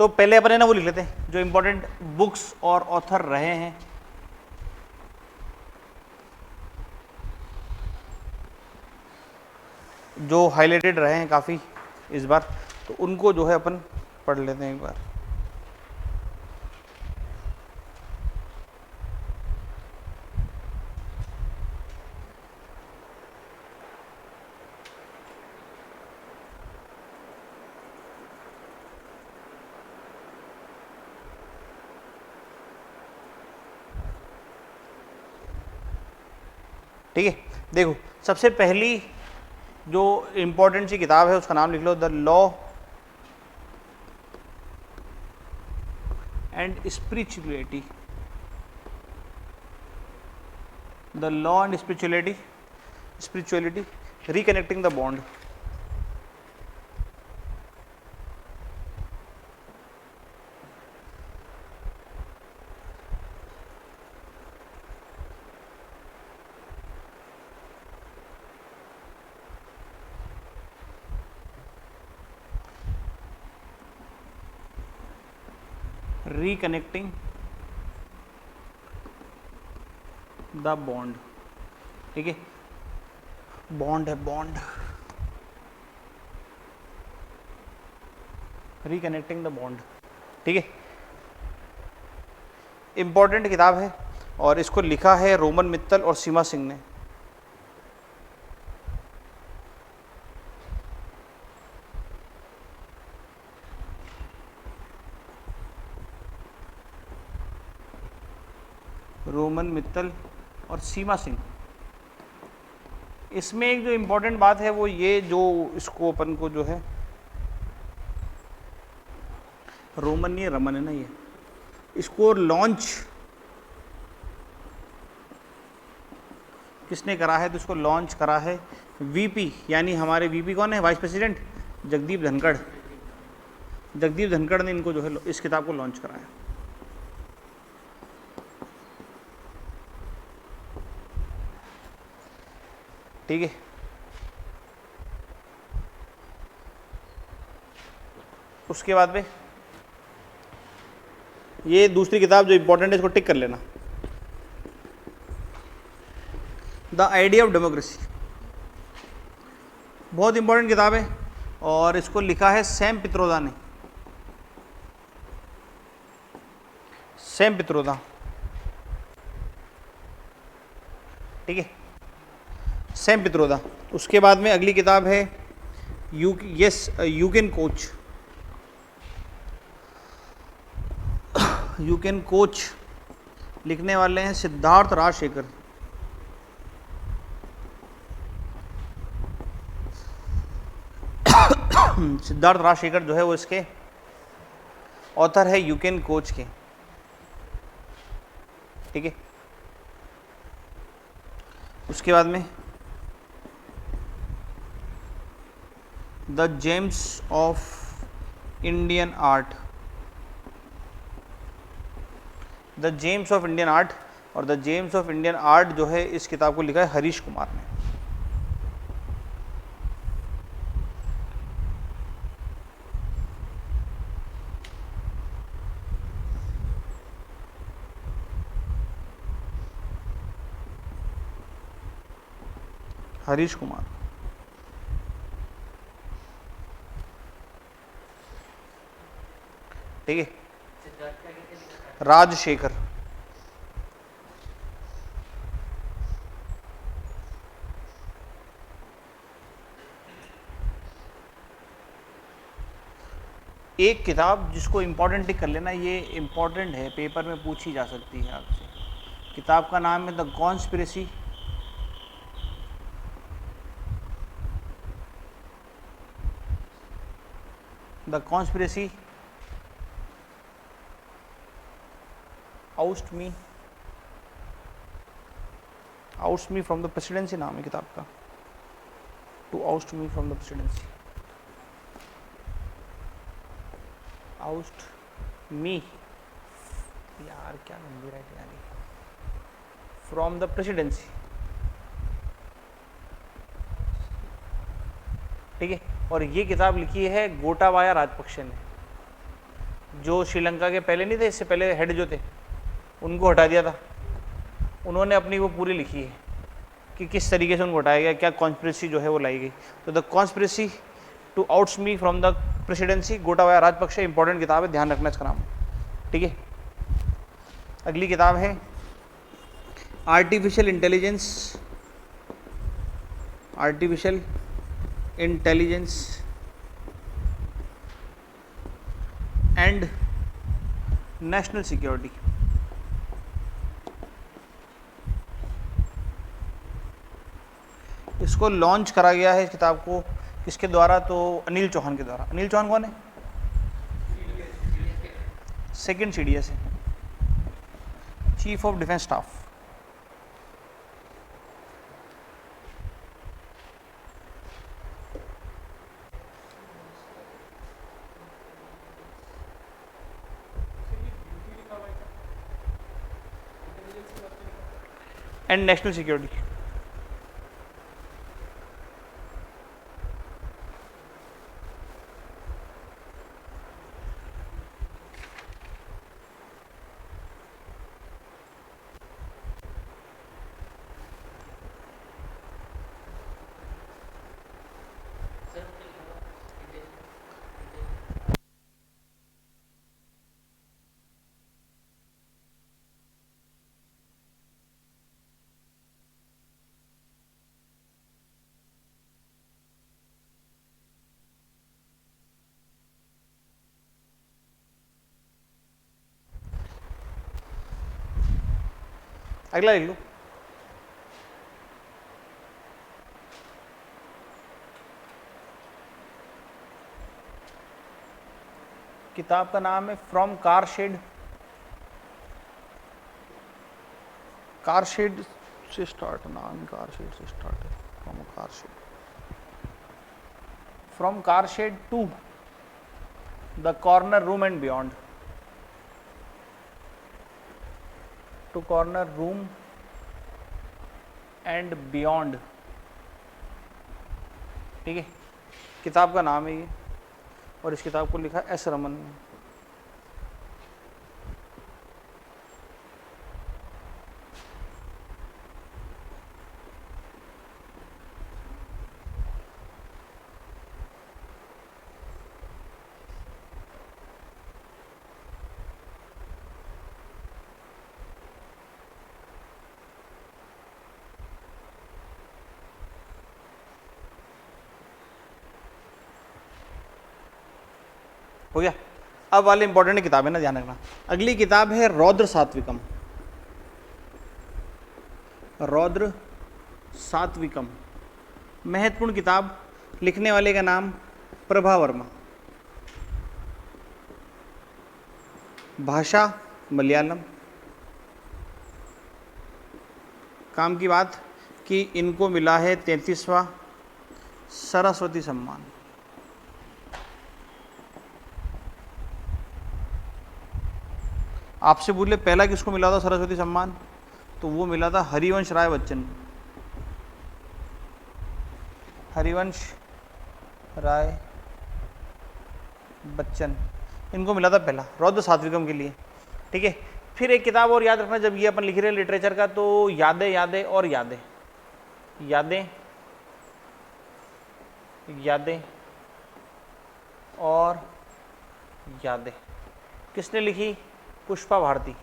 तो पहले अपन है ना वो लिख लेते हैं जो इंपॉर्टेंट बुक्स और ऑथर रहे हैं। जो हाईलाइटेड रहे हैं काफ़ी इस बार, तो उनको जो है अपन पढ़ लेते हैं एक बार। ठीक है, देखो सबसे पहली जो इंपॉर्टेंट सी किताब है उसका नाम लिख लो, the law and spirituality. The law and spirituality reconnecting the bond. Reconnecting the bond. ठीक है, बॉन्ड है, बॉन्ड, रिकनेक्टिंग द बॉन्ड। ठीक है, इंपॉर्टेंट किताब है और इसको लिखा है रोमन मित्तल और सीमा सिंह ने। रोमन मित्तल और सीमा सिंह। इसमें एक जो इम्पोर्टेंट बात है वो ये, जो इसको अपन को जो है रोमन नहीं रमन है ना, ये इसको लॉन्च किसने करा है, तो इसको लॉन्च करा है वीपी, यानी हमारे वीपी कौन है, वाइस प्रेसिडेंट जगदीप धनखड़। जगदीप धनखड़ ने इनको जो है इस किताब को लॉन्च कराया। ठीक है, उसके बाद में ये दूसरी किताब जो इंपॉर्टेंट है इसको टिक कर लेना, द आइडिया ऑफ डेमोक्रेसी। बहुत इंपॉर्टेंट किताब है और इसको लिखा है सैम पित्रोदा ने। सैम पित्रोदा। ठीक है, सैम पित्रोदा। उसके बाद में अगली किताब है you can coach. You can coach लिखने वाले हैं सिद्धार्थ राजशेखर। सिद्धार्थ राजशेखर जो है वो इसके ऑथर है यू कैन कोच के। ठीक है, उसके बाद में the gems of Indian art. The gems of Indian art, और the gems of Indian art जो है इस किताब को लिखा है हरीश कुमार ने। हरीश कुमार। ठीक है, राजशेखर। एक किताब जिसको इंपॉर्टेंट टिक कर लेना, ये इंपॉर्टेंट है, पेपर में पूछी जा सकती है आपसे। किताब का नाम है the conspiracy oust me from the presidency, नाम है किताब का, to oust me from the presidency. Oust me, यार क्या गंदी राइटिंग आ रही, फ्रॉम द प्रेसिडेंसी। ठीक है, और ये किताब लिखी है गोटाबाया राजपक्षे ने। जो श्रीलंका के पहले नहीं थे, इससे पहले हेड जो थे उनको हटा दिया था, उन्होंने अपनी वो पूरी लिखी है कि किस तरीके से उनको हटाया गया, क्या कॉन्स्पिरेसी जो है वो लाई गई। तो द कॉन्स्पिरेसी टू आउट्स me from the presidency, Gotabaya Rajapaksa, important किताब है, ध्यान रखना इसका नाम। ठीक है, अगली किताब है artificial intelligence, artificial intelligence and national security. इसको लॉन्च करा गया है, इस किताब को किसके द्वारा, तो अनिल चौहान के द्वारा। अनिल चौहान कौन है? सेकंड CDS है, chief of defence staff. And national security. अगला लिख लो, किताब का नाम है from car shed, car shed से स्टार्ट, नाम कार शेड से स्टार्ट है, from car shed, from car shed to the corner room and beyond, to corner room and beyond. ठीक है, किताब का नाम है ये, और इस किताब को लिखा एस रमन ने। हो गया। अब वाले इंपॉर्टेंट किताब है ना, ध्यान रखना। अगली किताब है रौद्र सात्विकम, रौद्र सात्विकम, महत्वपूर्ण किताब, लिखने वाले का नाम प्रभा वर्मा, भाषा मलयालम। काम की बात कि इनको मिला है 33वां सरस्वती सम्मान। आपसे बोले पहला किसको मिला था सरस्वती सम्मान, तो वो मिला था हरिवंश राय बच्चन, हरिवंश राय बच्चन, इनको मिला था पहला रौद्र सात्विकम के लिए। ठीक है, फिर एक किताब और याद रखना, जब ये अपन लिख रहे हैं लिटरेचर का, तो यादें यादें और यादें, यादें यादें और यादें, किसने लिखी? पुष्पा भारती।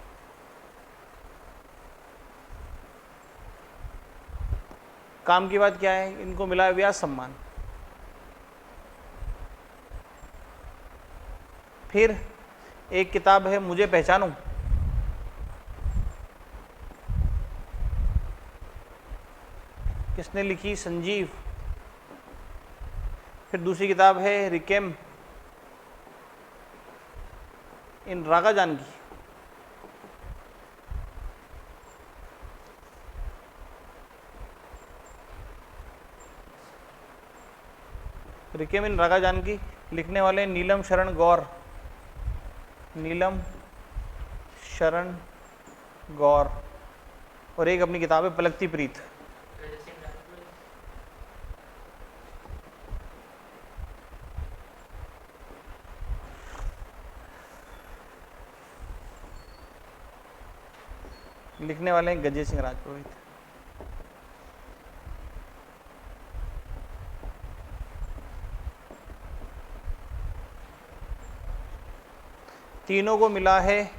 काम की बात क्या है, इनको मिला है व्यास सम्मान। फिर एक किताब है मुझे पहचानो, किसने लिखी? संजीव। फिर दूसरी किताब है रिकेम इन रागा जानकी, रिकेम इन रागा जानकी, लिखने वाले नीलम शरण गौर, नीलम शरण गौर। और एक अपनी किताब है पलकती प्रीत। लिखने वाले हैं गजे सिंह राजपुरोहित। तीनों को मिला है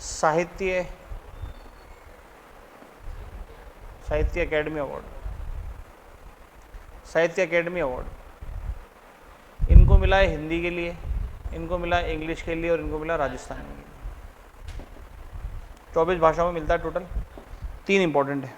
साहित्य अकेडमी अवार्ड, साहित्य अकेडमी अवार्ड। इनको मिला है हिंदी के लिए, इनको मिला है इंग्लिश के लिए और इनको मिला राजस्थानी के लिए। 24 भाषाओं में मिलता है टोटल। 3 इंपॉर्टेंट है।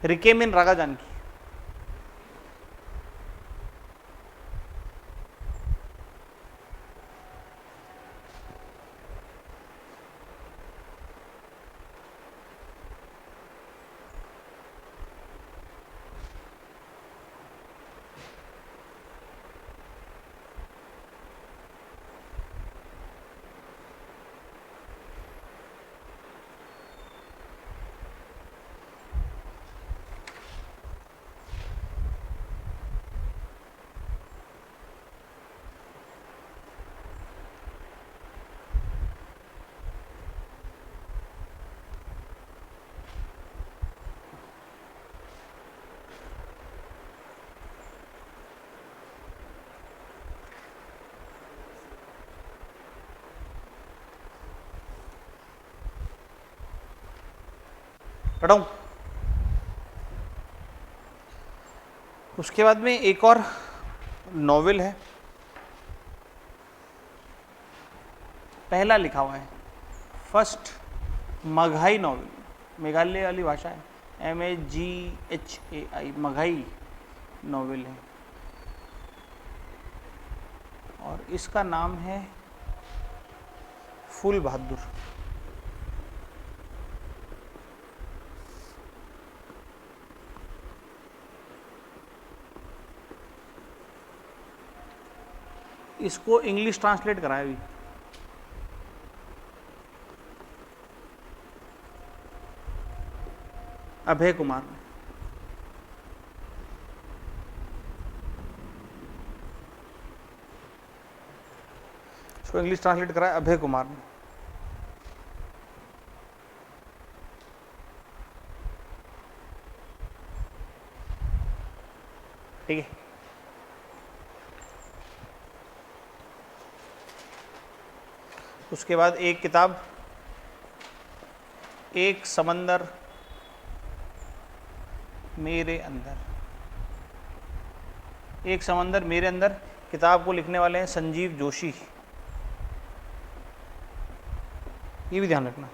रिकेमिन रागा जानकी, पढ़ाऊं। उसके बाद में एक और नॉवेल है, पहला लिखा हुआ है, फर्स्ट मगही नॉवेल, मेघालय वाली भाषा है, MAGHAI, मगही नॉवेल है और इसका नाम है फूल बहादुर। इसको इंग्लिश ट्रांसलेट करा है अभी। अभय कुमार ने। इसको इंग्लिश ट्रांसलेट करा है अभय कुमार ने। ठीक है। उसके बाद एक किताब, एक समंदर मेरे अंदर, एक समंदर मेरे अंदर, किताब को लिखने वाले हैं संजीव जोशी। ये भी ध्यान रखना।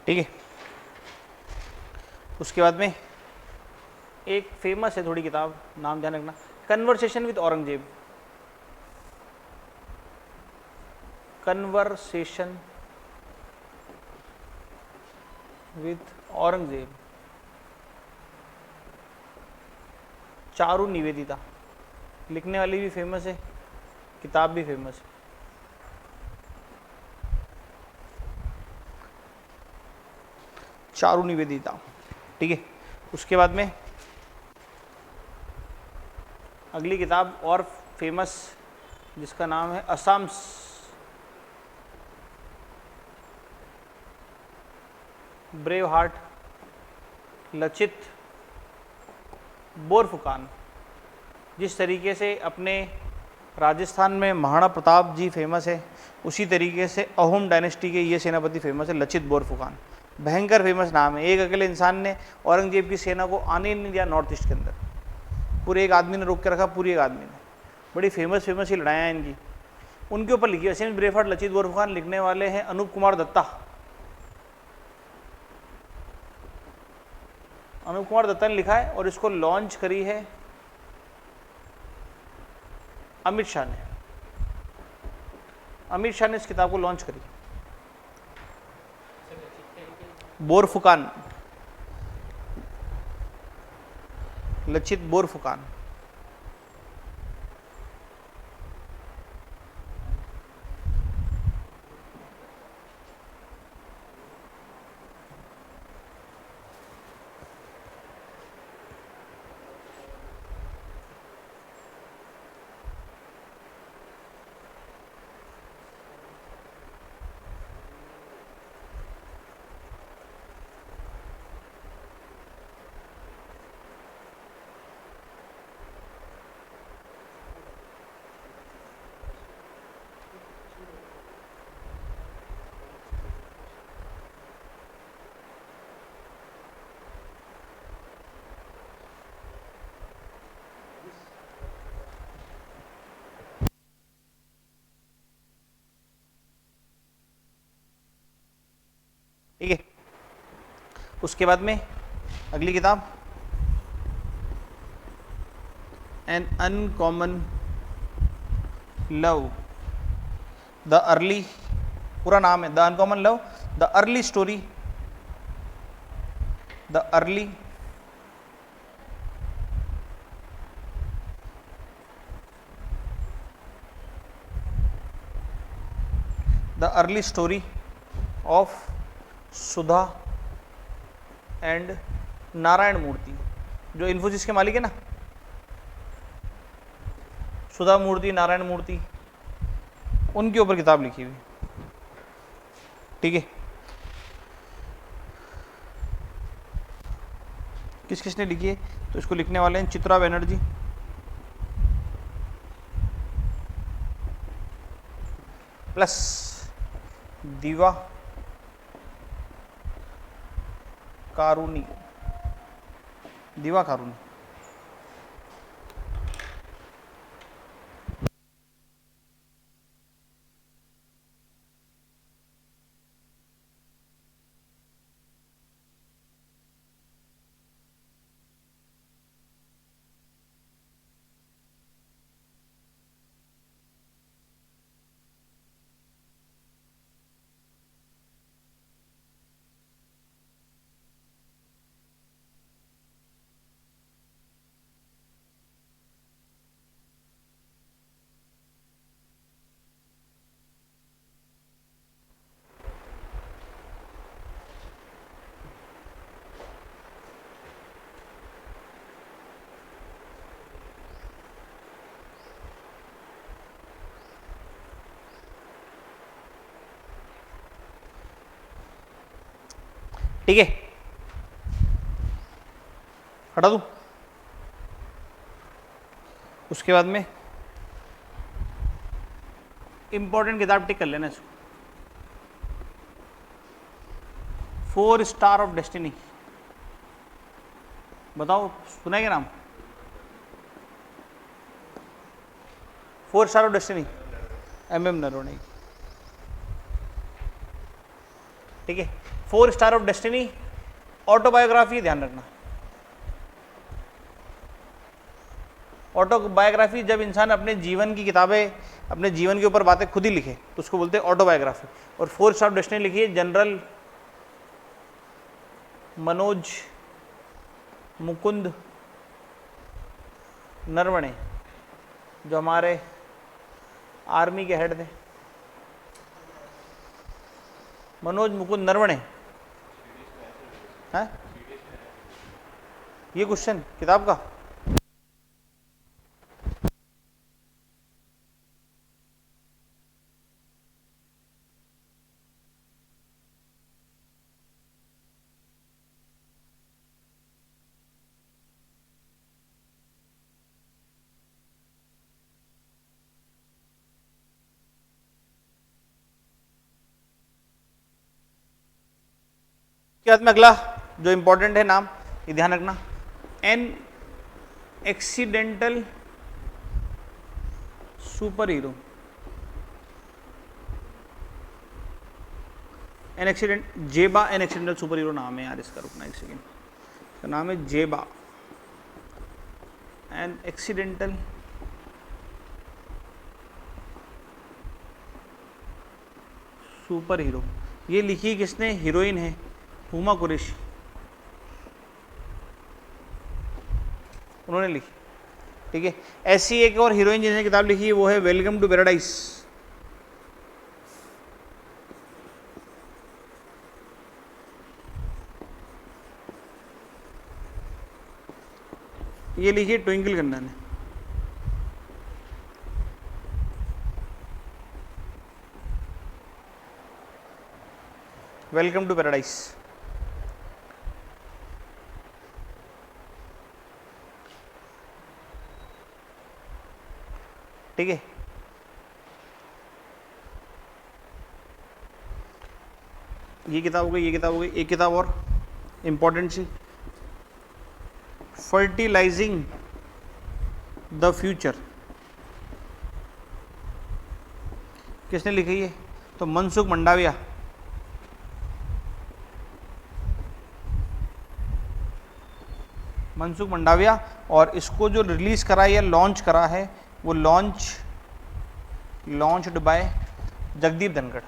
ठीक है। उसके बाद में एक फेमस है थोड़ी किताब, नाम ध्यान रखना, conversation with Aurangzeb. Conversation with Aurangzeb, Charu Nivedita. लिखने वाली भी फेमस है, किताब भी फेमस है। चारू निवेदिता। ठीक है। उसके बाद में अगली किताब और फेमस, जिसका नाम है असम्स ब्रेव हार्ट, लचित बोरफुकान। जिस तरीके से अपने राजस्थान में महाराणा प्रताप जी फेमस है, उसी तरीके से अहोम डायनेस्टी के ये सेनापति फेमस है, लचित बोरफुकान। भयंकर फेमस नाम है। एक अकेले इंसान ने औरंगजेब की सेना को आने ही नहीं दिया नॉर्थ ईस्ट के अंदर। पूरे एक आदमी ने रोक के रखा, पूरी एक आदमी ने। बड़ी फेमस ही लड़ाइयाँ हैं इनकी। उनके ऊपर लिखी है ब्रेव हार्ट, लचित बोरफुकान। लिखने वाले हैं अनूप कुमार दत्ता। अनूप कुमार दत्ता ने लिखा है और इसको लॉन्च करी है अमित शाह ने। अमित शाह ने इस किताब को लॉन्च करी। बोरफुकान, लचित बोरफुकान। ठीक है, उसके बाद में अगली किताब an uncommon love, the early, पूरा नाम है the uncommon love, the early story, the early story of Sudha and Narayana Murthy, जो इन्फोसिस के मालिक है ना, सुधा मूर्ति, नारायण मूर्ति, उनके ऊपर किताब लिखी हुई। ठीक है, किस किसने लिखी है? तो इसको लिखने वाले हैं चित्रा बनर्जी, प्लस दीवा कारूनी, दीवा कारूनी। ठीक है, हटा दूं। उसके बाद में इंपॉर्टेंट किताब टिक कर लेना इसको, 4 स्टार ऑफ डेस्टिनी। बताओ, सुना है क्या नाम? 4 star of destiny, MM Naravane. ठीक है, 4 स्टार ऑफ डेस्टिनी ऑटोबायोग्राफी, ध्यान रखना। ऑटोबायोग्राफी, जब इंसान अपने जीवन की किताबें, अपने जीवन के ऊपर बातें खुद ही लिखे तो उसको बोलते हैं ऑटोबायोग्राफी। और 4 स्टार ऑफ डेस्टिनी लिखी है जनरल मनोज मुकुंद नरवणे, जो हमारे आर्मी के हेड थे, मनोज मुकुंद नरवणे। है ये क्वेश्चन किताब का? उसके बाद में अगला जो इंपॉर्टेंट है नाम, ये ध्यान रखना, an accidental super hero. An accident, जेबा एन एक्सीडेंटल सुपर हीरो नाम है यार इसका, रुकना एक सेकेंड। का नाम है जेबा, एन एक्सीडेंटल सुपर हीरो। ये लिखी किसने? हीरोइन है हुमा कुरैशी, उन्होंने लिखी। ठीक है, ऐसी एक और हीरोइन जिसने किताब लिखी है वो है वेलकम टू पैराडाइज। ये लिखी है ट्विंकल खन्ना ने। Welcome to paradise. ठीक है, ये किताब हो गई, ये किताब हो गई। एक किताब और इंपॉर्टेंट सी, फर्टिलाइजिंग द फ्यूचर, किसने लिखी है? तो मनसुख मंडाविया। मनसुख मंडाविया। और इसको जो रिलीज करा या लॉन्च करा है वो लॉन्च्ड बाय जगदीप धनखड़।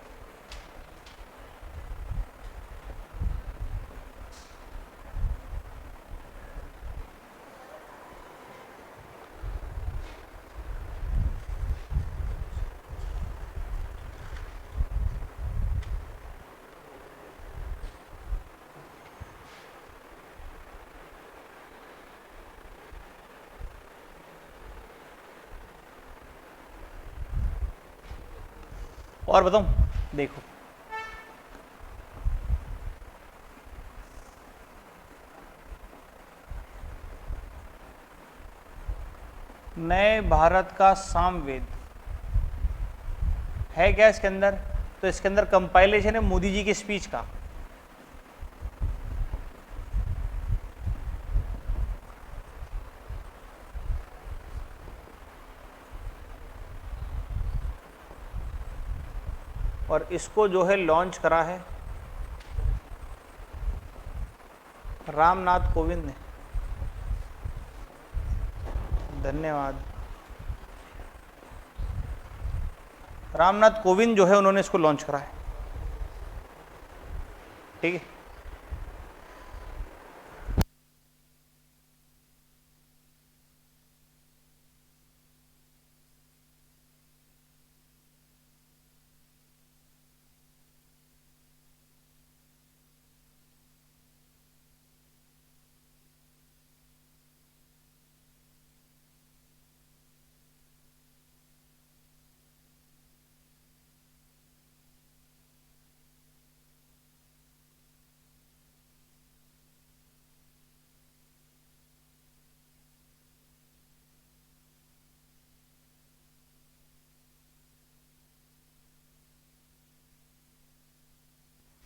और बताऊं, देखो नए भारत का सामवेद है क्या इसके अंदर? तो इसके अंदर कंपाइलेशन है मोदी जी की स्पीच का। और इसको जो है लॉन्च करा है रामनाथ कोविंद ने। धन्यवाद। रामनाथ कोविंद जो है उन्होंने इसको लॉन्च करा है। ठीक है,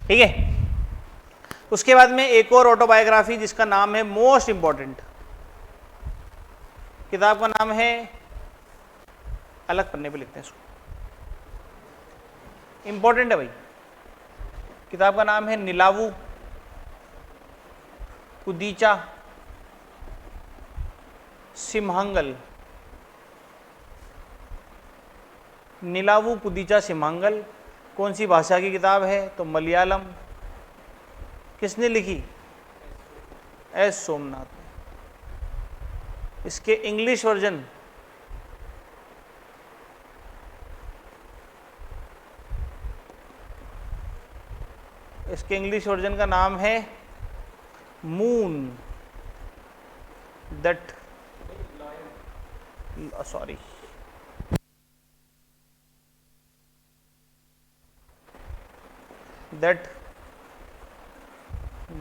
ठीक है। उसके बाद में एक और ऑटोबायोग्राफी जिसका नाम है मोस्ट इंपॉर्टेंट, किताब का नाम है, अलग पन्ने पे लिखते हैं इसको, इंपॉर्टेंट है भाई। किताब का नाम है नीलावू कुदीचा सिम्हांगल। नीलावू कुदीचा सिम्हांगल कौन सी भाषा की किताब है? तो मलयालम। किसने लिखी? एस सोमनाथ ने। इसके इंग्लिश वर्जन का नाम है moon that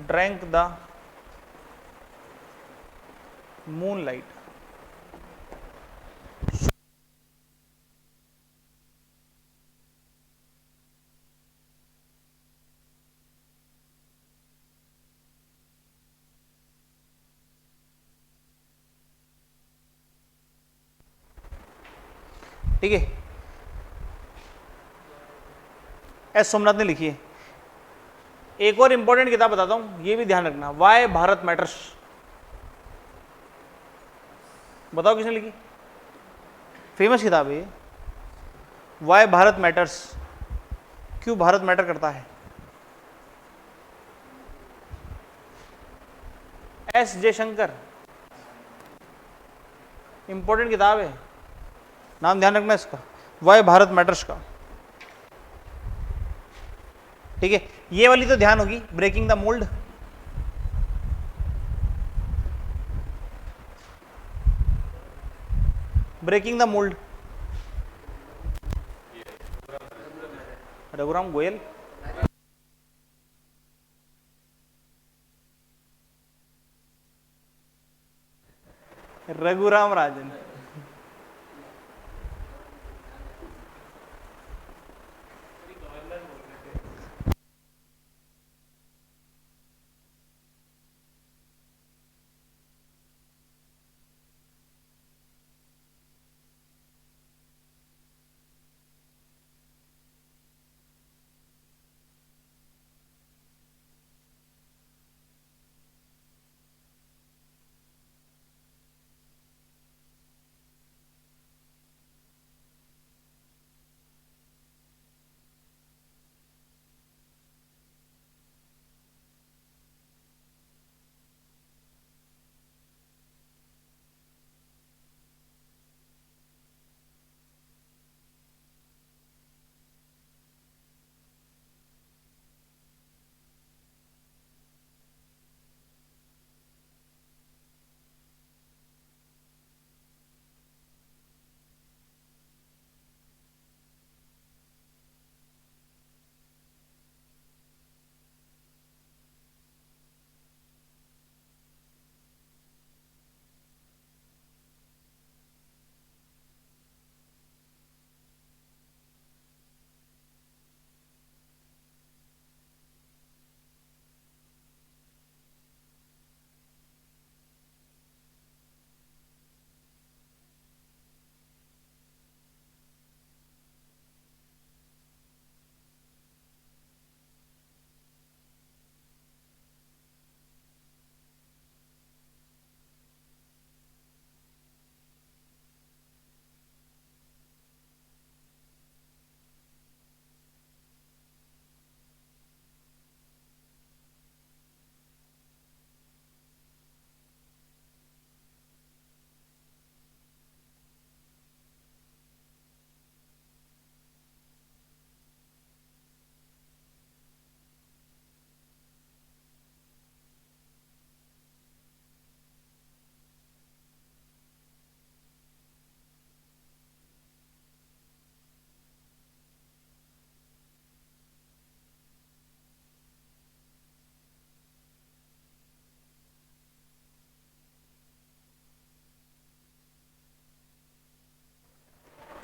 drank the moonlight। ठीक है, एस सोमनाथ ने लिखी है। एक और इंपॉर्टेंट किताब बताता हूं, ये भी ध्यान रखना, वाई भारत मैटर्स। बताओ किसने लिखी? फेमस किताब है ये, वाई भारत मैटर्स, क्यों भारत मैटर करता है। एस जयशंकर, इंपॉर्टेंट किताब है, नाम ध्यान रखना इसका, वाई भारत मैटर्स का। ठीक है, ये वाली तो ध्यान होगी, breaking the mould. Breaking the mould, Raghuram Goyal. Raghuram Rajan.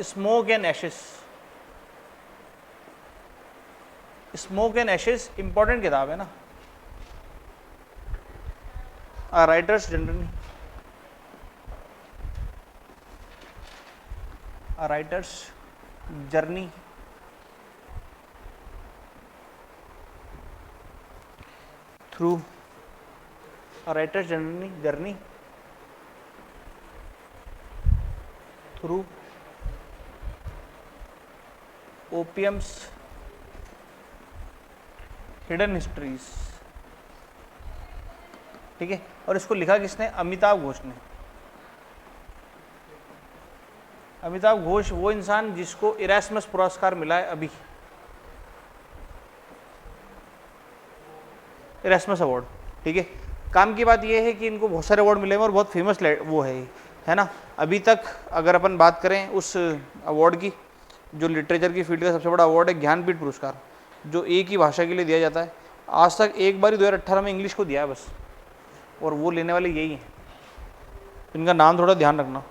Smoke and ashes, smoke and ashes important किताब है ना। Writer's generally, writer's journey through, writer's journey through opium's hidden histories. ठीक है, और इसको लिखा किसने? अमिताभ घोष ने। अमिताभ घोष वो इंसान जिसको इरास्मस पुरस्कार मिला है अभी, इरास्मस अवार्ड। ठीक है, काम की बात यह है कि इनको बहुत सारे अवार्ड मिले हैं और बहुत फेमस वो है ना। अभी तक अगर अपन बात करें उस अवार्ड की, जो लिटरेचर की फील्ड का सबसे बड़ा अवार्ड है ज्ञानपीठ पुरस्कार, जो एक ही भाषा के लिए दिया जाता है। आज तक एक बार ही 2018 में इंग्लिश को दिया है बस, और वो लेने वाले यही हैं। इनका नाम थोड़ा ध्यान रखना।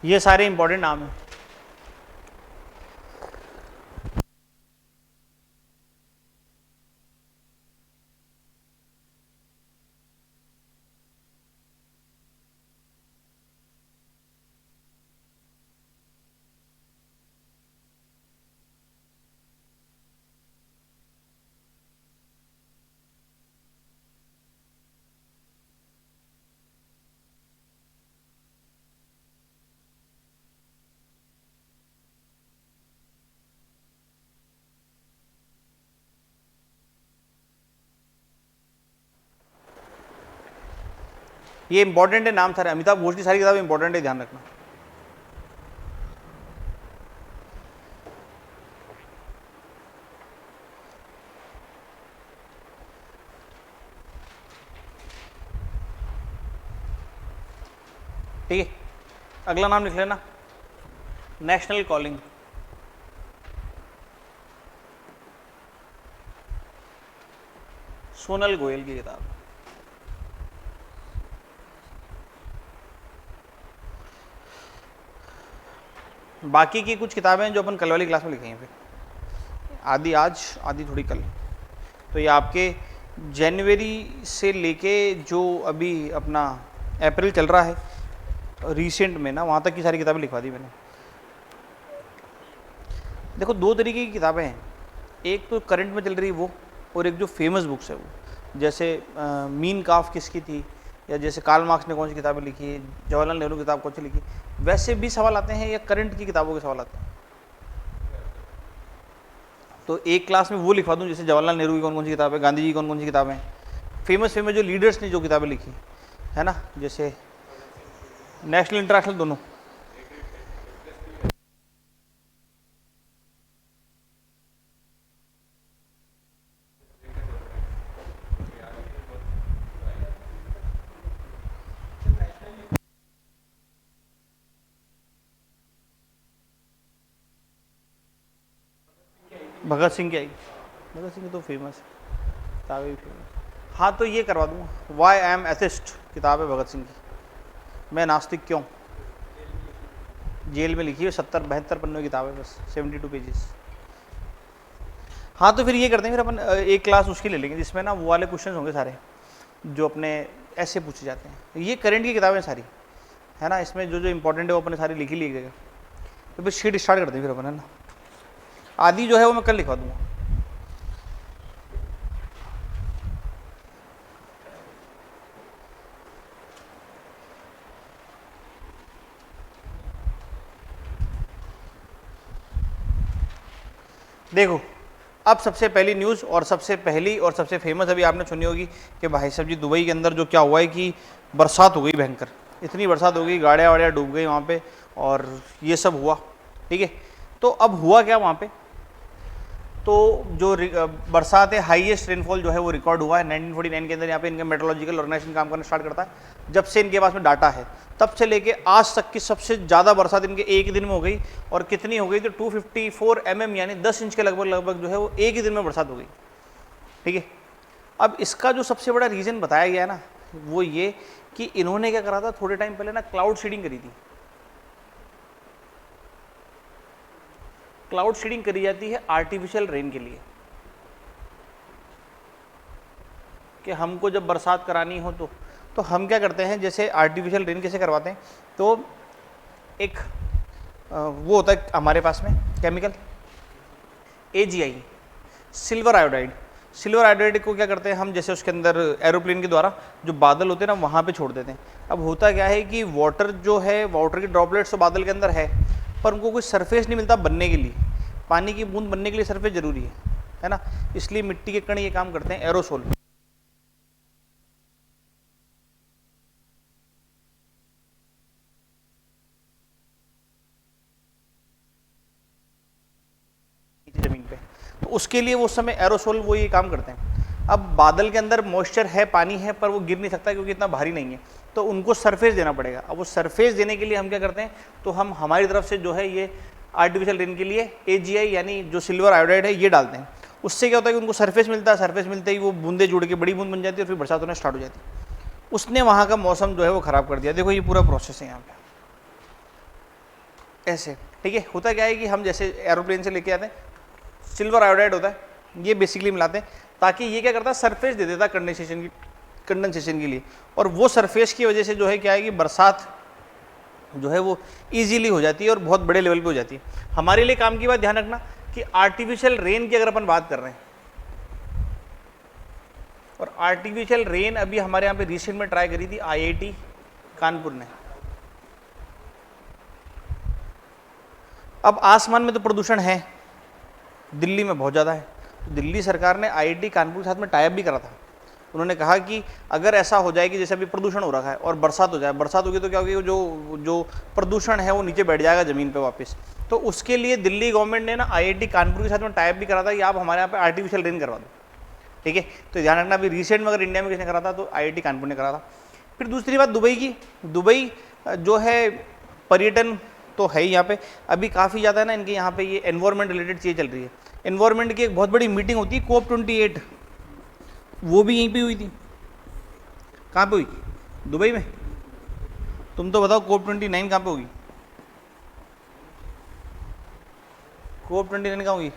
ये सारे इंपॉर्टेंट नाम हैं। ये इंपॉर्टेंट है नाम सारे, अमिताभ घोष की सारी किताबें इंपॉर्टेंट है, ध्यान रखना। ठीक है, अगला नाम लिख लेना, नेशनल कॉलिंग। सोनल गोयल की किताब। बाकी की कुछ किताबें जो अपन कल वाली क्लास में लिखेंगे, फिर आधी आज आधी थोड़ी कल। तो ये आपके जनवरी से लेके जो अभी अपना अप्रैल चल रहा है रिसेंट में ना, वहाँ तक की सारी किताबें लिखवा दी मैंने। देखो दो तरीके की किताबें हैं, एक तो करंट में चल रही वो, और एक जो फेमस बुक्स है वो, जैसे मीन काफ किसकी थी, या जैसे कार्ल मार्क्स ने कौन सी किताबें लिखी, जवाहरलाल नेहरू की किताब कौन सी लिखी, वैसे भी सवाल आते हैं या करंट की किताबों के सवाल आते हैं। तो एक क्लास में वो लिखवा दूँ, जैसे जवाहरलाल नेहरू की कौन कौन सी किताब है, गांधी जी की कौन कौन सी किताबें, फेमस जो लीडर्स ने जो किताबें लिखी है ना, जैसे नेशनल इंटरनेशनल दोनों। भगत सिंह की आई, भगत सिंह तो फेमस है, किताबें भी फेमस। हाँ तो ये करवा दूँगा, वाई आई एम एथिस्ट किताब है भगत सिंह की, मैं नास्तिक क्यों, जेल में लिखी है, 72 पन्नों की किताब है बस, 72 पेजेस। हाँ तो फिर ये करते हैं, फिर अपन एक क्लास उसकी ले लेंगे जिसमें ना वो वाले क्वेश्चन होंगे सारे जो अपने ऐसे पूछे जाते हैं। ये करंट की किताबें सारी है ना, इसमें जो जो इंपॉर्टेंट है वो अपने सारी लिखी ली जगह। तो फिर शीट स्टार्ट करते हैं फिर अपन, है ना। आदि जो है वो मैं कल लिखवा दूंगा। देखो अब सबसे पहली न्यूज़ और सबसे पहली और सबसे फेमस अभी आपने सुनी होगी कि भाई साहब जी दुबई के अंदर जो क्या हुआ है कि बरसात हो गई भयंकर, इतनी बरसात हो गई, गाड़ियाँ वाड़ियाँ डूब गई वहाँ पे और ये सब हुआ। ठीक है, तो अब हुआ क्या वहाँ पे, तो जो बरसात है, हाईएस्ट रेनफॉल जो है वो रिकॉर्ड हुआ है 1949 के अंदर। यहाँ पे इनका मेट्रोलॉजिकल ऑर्गेनाइजेशन काम करना स्टार्ट करता है जब से इनके पास में डाटा है, तब से लेके आज तक की सबसे ज़्यादा बरसात इनके एक ही दिन में हो गई। और कितनी हो गई, तो 254 mm यानी 10 इंच के लगभग जो है वो एक ही दिन में बरसात हो गई। ठीक है, अब इसका जो सबसे बड़ा रीज़न बताया गया है ना, वो ये कि इन्होंने क्या करा था, थोड़े टाइम पहले ना क्लाउड सीडिंग करी थी। क्लाउड सीडिंग करी जाती है आर्टिफिशियल रेन के लिए, कि हमको जब बरसात करानी हो तो हम क्या करते हैं, जैसे आर्टिफिशियल रेन कैसे करवाते हैं, तो एक वो होता है हमारे पास में chemical AgI, silver iodide. Silver iodide को क्या करते हैं हम, जैसे उसके अंदर एरोप्लेन के द्वारा जो बादल होते हैं ना वहाँ पे छोड़ देते हैं। अब होता क्या है कि वाटर जो है, वाटर की ड्रॉपलेट्स तो बादल के अंदर है, पर उनको कोई सरफेस नहीं मिलता बनने के लिए। पानी की बूंद बनने के लिए सरफेस जरूरी है ना, इसलिए मिट्टी के कण ये काम करते हैं, एरोसोल। जमीन पे, तो उसके लिए वो उस समय एरोसोल वो ये काम करते हैं। अब बादल के अंदर मॉइस्चर है, पानी है, पर वो गिर नहीं सकता क्योंकि इतना भारी नहीं है, तो उनको सरफेस देना पड़ेगा। अब वो सरफेस देने के लिए हम क्या करते हैं, तो हम हमारी तरफ से जो है ये आर्टिफिशियल रेन के लिए AgI यानी जो सिल्वर आयोडाइड है ये डालते हैं। उससे क्या होता है कि उनको सरफेस मिलता है, सरफेस मिलते ही वो बूंदे जुड़ के बड़ी बूंद बन जाती है और फिर बरसात होना स्टार्ट हो जाती है। उसने वहाँ का मौसम जो है वो ख़राब कर दिया। देखो ये पूरा प्रोसेस है यहाँ पे। ऐसे, ठीक है। होता क्या है कि हम जैसे एरोप्लेन से लेके आते हैं, सिल्वर आयोडाइड होता है, ये बेसिकली मिलाते हैं ताकि ये क्या करता है, सरफेस दे देता है कंडेंसेशन के लिए, और वो सरफेस की वजह से जो है क्या है कि बरसात जो है वो इजीली हो जाती है और बहुत बड़े लेवल पे हो जाती है। हमारे लिए काम की बात ध्यान रखना कि आर्टिफिशियल रेन की अगर अपन बात कर रहे हैं, और आर्टिफिशियल रेन अभी हमारे यहाँ पे रिसेंट में ट्राई करी थी IIT कानपुर ने। अब आसमान में तो प्रदूषण है, दिल्ली में बहुत ज़्यादा है, तो दिल्ली सरकार ने IIT कानपुर के साथ में टाई अप भी करा था। उन्होंने कहा कि अगर ऐसा हो जाए कि जैसे अभी प्रदूषण हो रखा है और बरसात हो जाए, बरसात होगी तो क्या होगी, जो प्रदूषण है वो नीचे बैठ जाएगा ज़मीन पे वापस। तो उसके लिए दिल्ली गवर्नमेंट ने ना IIT कानपुर के साथ में टाई अप भी करा था कि आप हमारे यहाँ पे आर्टिफिशियल रेन करवा दो, ठीक है। तो ध्यान रखना, अभी रिसेंट में अगर इंडिया में किसने करा था तो IIT कानपुर ने करा था। फिर दूसरी बात दुबई की, दुबई जो है पर्यटन तो है ही यहाँ पे, अभी काफ़ी ज़्यादा है ना इनके यहाँ पे ये एनवायरमेंट रिलेटेड चीज़ें चल रही है। एनवायरमेंट की एक बहुत बड़ी मीटिंग होती है COP28, वो भी यहीं पे हुई थी। कहाँ पे हुई? दुबई में। तुम तो बताओ COP29 कहाँ पे होगी? COP29 कहाँ होगी?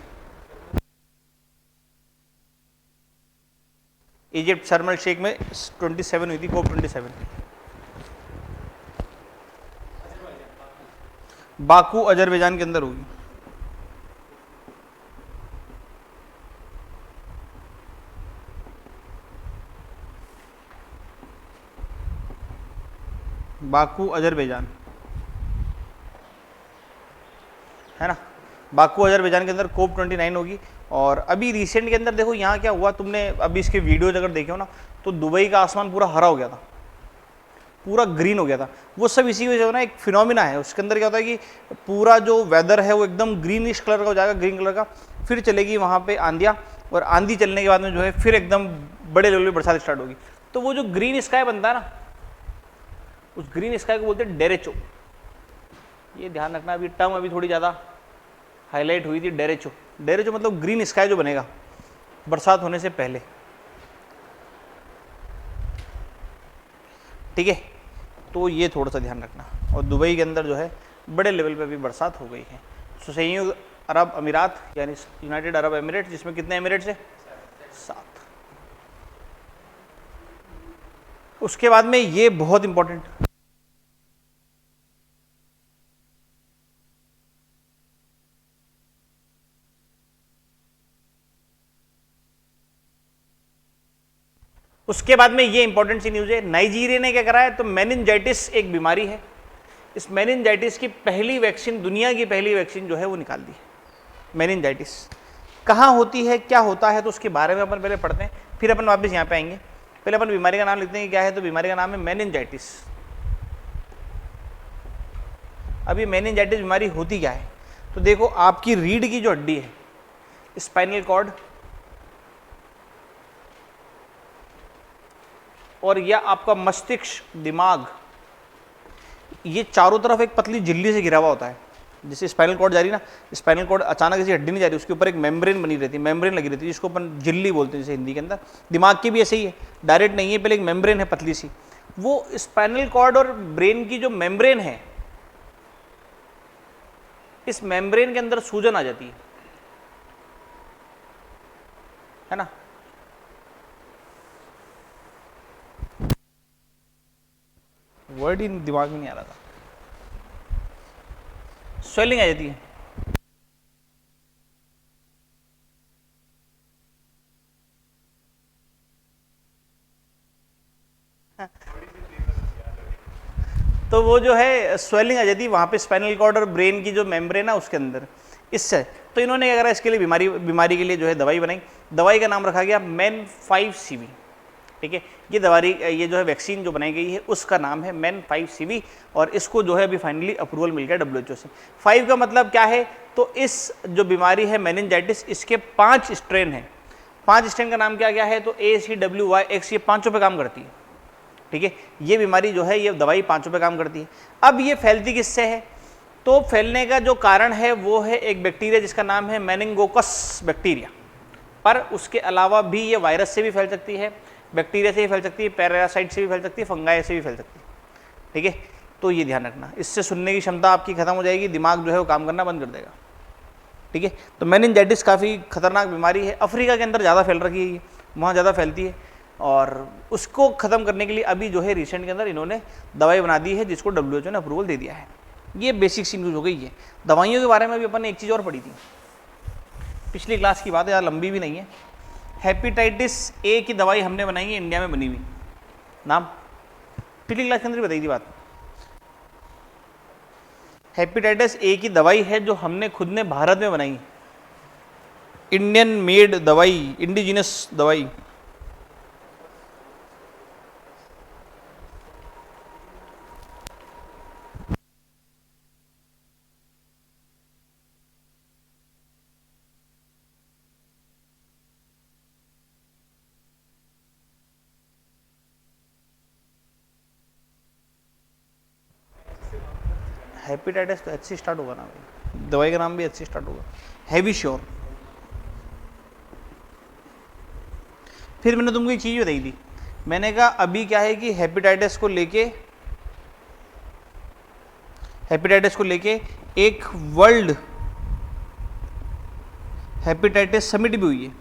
इजिप्ट शर्म el शेख में 27 हुई थी COP27। बाकू अजरबैजान के अंदर होगी। बाकू अजरबैजान है ना, बाकू अजरबैजान के अंदर COP29 होगी। और अभी रिसेंट के अंदर देखो यहाँ क्या हुआ, तुमने अभी इसके वीडियोज अगर देखे हो ना, तो दुबई का आसमान पूरा हरा हो गया था, पूरा ग्रीन हो गया था। वो सब इसी वजह से ना, एक फिनोमिना है उसके अंदर, क्या होता है कि पूरा जो वेदर है वो एकदम ग्रीनिश कलर का हो जाएगा, ग्रीन कलर का। फिर चलेगी वहाँ पे आंधियाँ, और आंधी चलने के बाद में जो है फिर एकदम बड़े लेवल पे बरसात स्टार्ट होगी। तो वो जो ग्रीन स्काई बनता है ना, उस ग्रीन स्काई को बोलते हैं डेरेचो। ये ध्यान रखना, अभी टर्म अभी थोड़ी ज़्यादा हाईलाइट हुई थी, डेरेचो। डेरेचो मतलब ग्रीन स्काई जो बनेगा बरसात होने से पहले, ठीक है। तो ये थोड़ा सा ध्यान रखना। और दुबई के अंदर जो है बड़े लेवल पे अभी बरसात हो गई है। तो संयुक्त अरब अमीरात यानी यूनाइटेड अरब एमिरेट्स, जिसमें कितने एमिरेट्स है? 7। उसके बाद में ये बहुत इंपॉर्टेंट, उसके बाद में ये इंपॉर्टेंट सी न्यूज है, नाइजीरिया ने क्या करा है, तो मेनिनजाइटिस एक बीमारी है, इस मेनिनजाइटिस की पहली वैक्सीन, दुनिया की पहली वैक्सीन जो है वो निकाल दी है। मेनिनजाइटिस कहाँ होती है, क्या होता है, तो उसके बारे में अपन पहले पढ़ते हैं, फिर अपन वापस यहाँ पे आएंगे। पहले अपन बीमारी का नाम लिखते हैं कि क्या है, तो बीमारी का नाम है मेनिनजाइटिस। अब ये मेनिनजाइटिस बीमारी होती क्या है, तो देखो आपकी रीढ़ की जो हड्डी है, स्पाइनल कॉर्ड, और यह आपका मस्तिष्क, दिमाग, ये चारों तरफ एक पतली झिल्ली से घिरा हुआ होता है। जैसे स्पाइनल कॉर्ड जा रही ना, स्पाइनल कॉर्ड अचानक किसी हड्डी नहीं जा रही, उसके ऊपर एक मेम्ब्रेन बनी रहती है, मेम्ब्रेन लगी रहती है, जिसको अपन झिल्ली बोलते हैं जैसे हिंदी के अंदर। दिमाग की भी ऐसे ही है, डायरेक्ट नहीं है, पहले एक मेम्ब्रेन है पतली सी। वो स्पाइनल कॉर्ड और ब्रेन की जो मेम्ब्रेन है, इस मेम्ब्रेन के अंदर सूजन आ जाती है ना। वर्ड ही दिमाग में नहीं आ रहा था, स्वेलिंग आ जाती है। तो वो जो है स्वेलिंग आ जाती है वहाँ पे स्पाइनल कॉर्ड और ब्रेन की जो मेम्ब्रेन है उसके अंदर, इससे। तो इन्होंने क्या करा, इसके लिए बीमारी के लिए जो है दवाई बनाई। दवाई का नाम रखा गया MEN5CV, ठीक है। ये दवाई, ये जो है वैक्सीन जो बनाई गई है उसका नाम है MEN5CV, और इसको जो है अभी फाइनली अप्रूवल मिल गया WHO से। 5 का मतलब क्या है, तो इस जो बीमारी है मेनिनजाइटिस, इसके 5 स्ट्रेन हैं। 5 स्ट्रेन का नाम क्या क्या है, तो ACWY-X, ये 5 पे काम करती है, ठीक है। ये बीमारी जो है, ये दवाई 5 पे काम करती है। अब ये फैलती किससे है, तो फैलने का जो कारण है वो है एक बैक्टीरिया जिसका नाम है मेनिंगोकस बैक्टीरिया। पर उसके अलावा भी ये वायरस से भी फैल सकती है, बैक्टीरिया से भी फैल सकती है, पैरासाइट से भी फैल सकती है, फंगाई से भी फैल सकती है, ठीक है। तो ये ध्यान रखना, इससे सुनने की क्षमता आपकी खत्म हो जाएगी, दिमाग जो है वो काम करना बंद कर देगा। ठीक है, तो मेनिंजाइटिस काफ़ी खतरनाक बीमारी है, अफ्रीका के अंदर ज़्यादा फैल रखी है ये, वहाँ ज़्यादा फैलती है, और उसको ख़त्म करने के लिए अभी जो है रिसेंट के अंदर इन्होंने दवाई बना दी है जिसको WHO ने अप्रूवल दे दिया है। ये बेसिक सी न्यूज़ हो गई है। दवाइयों के बारे में भी अपन ने एक चीज़ और पढ़ी थी, पिछली क्लास की बात है, ज़्यादा लंबी भी नहीं है। हेपेटाइटिस ए की दवाई हमने बनाई है, इंडिया में बनी हुई, नाम पिछली क्लास के अंदर बताई थी बात। हेपेटाइटिस ए की दवाई है जो हमने खुद ने भारत में बनाई, इंडियन मेड दवाई, इंडिजिनस दवाई। हेपेटाइटिस तो एच से स्टार्ट होगा ना भाई, दवाई का नाम भी एच से स्टार्ट होगा, हैवी श्योर। फिर मैंने तुमको एक चीज़ बताई थी, मैंने कहा अभी क्या है कि हेपेटाइटिस को लेके एक वर्ल्ड हेपेटाइटिस समिट भी हुई है।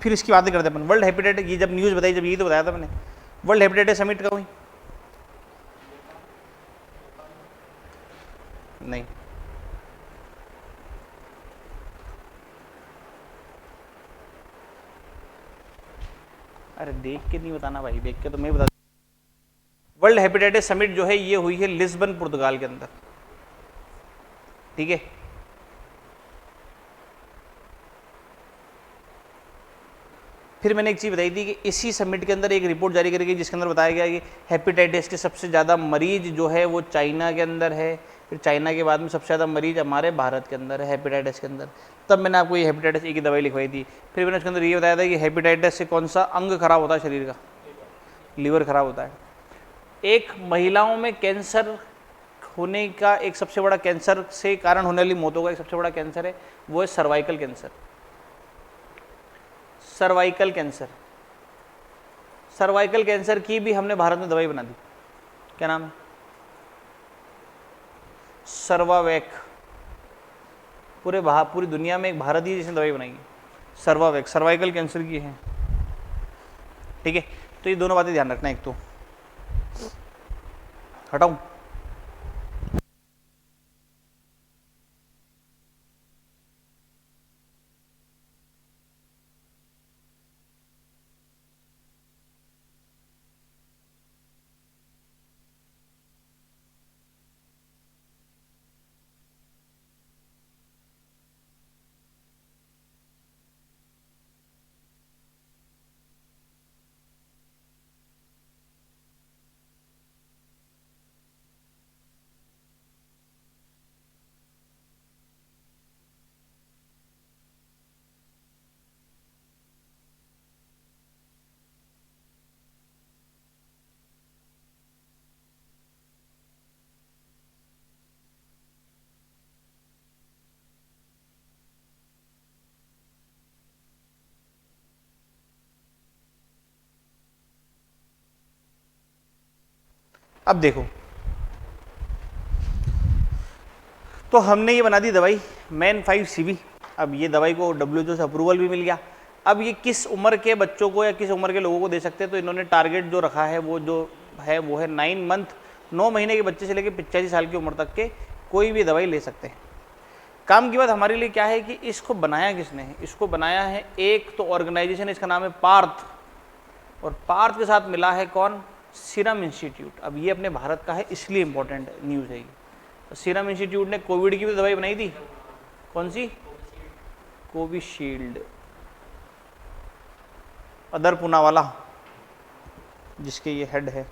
फिर इसकी बातें करते अपन, वर्ल्ड हेपेटाइटिस, ये जब न्यूज़ बताई, जब ये तो बताया था मैंने, वर्ल्ड हेपेटाइटिस समिट कब हुई? नहीं, अरे देख के नहीं बताना भाई, देख के तो मैं बता। वर्ल्ड हेपेटाइटिस समिट जो है ये हुई है लिस्बन पुर्तगाल के अंदर। ठीक है, फिर मैंने एक चीज़ बताई थी कि इसी समिट के अंदर एक रिपोर्ट जारी करी गई जिसके अंदर बताया गया कि हेपेटाइटिस के सबसे ज़्यादा मरीज जो है वो चाइना के अंदर है, फिर चाइना के बाद में सबसे ज़्यादा मरीज हमारे भारत के अंदर है हेपेटाइटिस के अंदर। तब मैंने आपको ये हेपेटाइटिस ए की दवाई लिखवाई थी। फिर मैंने उसके अंदर ये बताया था कि हेपेटाइटिस से कौन सा अंग खराब होता है शरीर का, लीवर खराब होता है। एक महिलाओं में कैंसर होने का एक सबसे बड़ा, कैंसर से कारण होने वाली मौतों का एक सबसे बड़ा कैंसर है, वो है cervical cancer. Cervical cancer, cervical cancer की भी हमने भारत में दवाई बना दी, क्या नाम है? सर्वावेक। पूरी दुनिया में एक भारत ही जिसने दवाई बनाई है, सर्वावेक, सर्वाइकल कैंसर की है। ठीक है, तो ये दोनों बातें ध्यान रखना। एक तो हटाऊं, अब देखो, तो हमने ये बना दी दवाई मैन 5 CV। अब ये दवाई को WHO से अप्रूवल भी मिल गया। अब ये किस उम्र के बच्चों को या किस उम्र के लोगों को दे सकते हैं, तो इन्होंने टारगेट जो रखा है वो है 9 मंथ, 9 महीने के बच्चे से लेकर 85 साल की उम्र तक के कोई भी दवाई ले सकते हैं। काम की बात हमारे लिए क्या है कि इसको बनाया किसने है? इसको बनाया है एक तो ऑर्गेनाइजेशन, इसका नाम है पार्थ, और पार्थ के साथ मिला है कौन? Serum institute. अब ये अपने भारत का है, इसलिए इंपॉर्टेंट न्यूज़ है ये। तो सीरम इंस्टीट्यूट ने कोविड की भी दवाई बनाई थी, कौन सी? कोविशील्ड। अदर पूनावाला जिसके ये हेड है।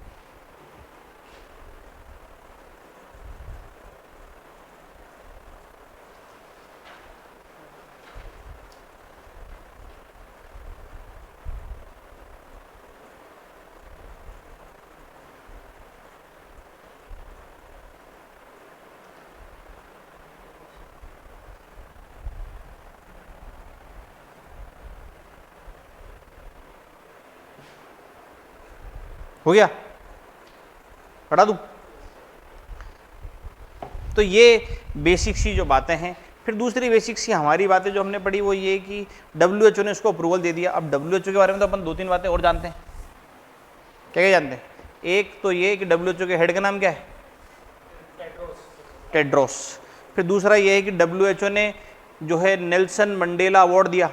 हो गया? हटा दूं? तो ये बेसिक सी जो बातें हैं। फिर दूसरी बेसिक सी हमारी बातें जो हमने पढ़ी वो ये कि WHO ने उसको अप्रूवल दे दिया। अब WHO के बारे में तो अपन 2-3 बातें और जानते हैं। क्या क्या जानते हैं? एक तो ये कि WHO के हेड का नाम क्या है? टेड्रोस। फिर दूसरा ये है कि WHO ने जो है नेल्सन मंडेला अवार्ड दिया।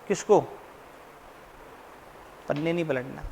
किसको? पन्ने नहीं पलटना।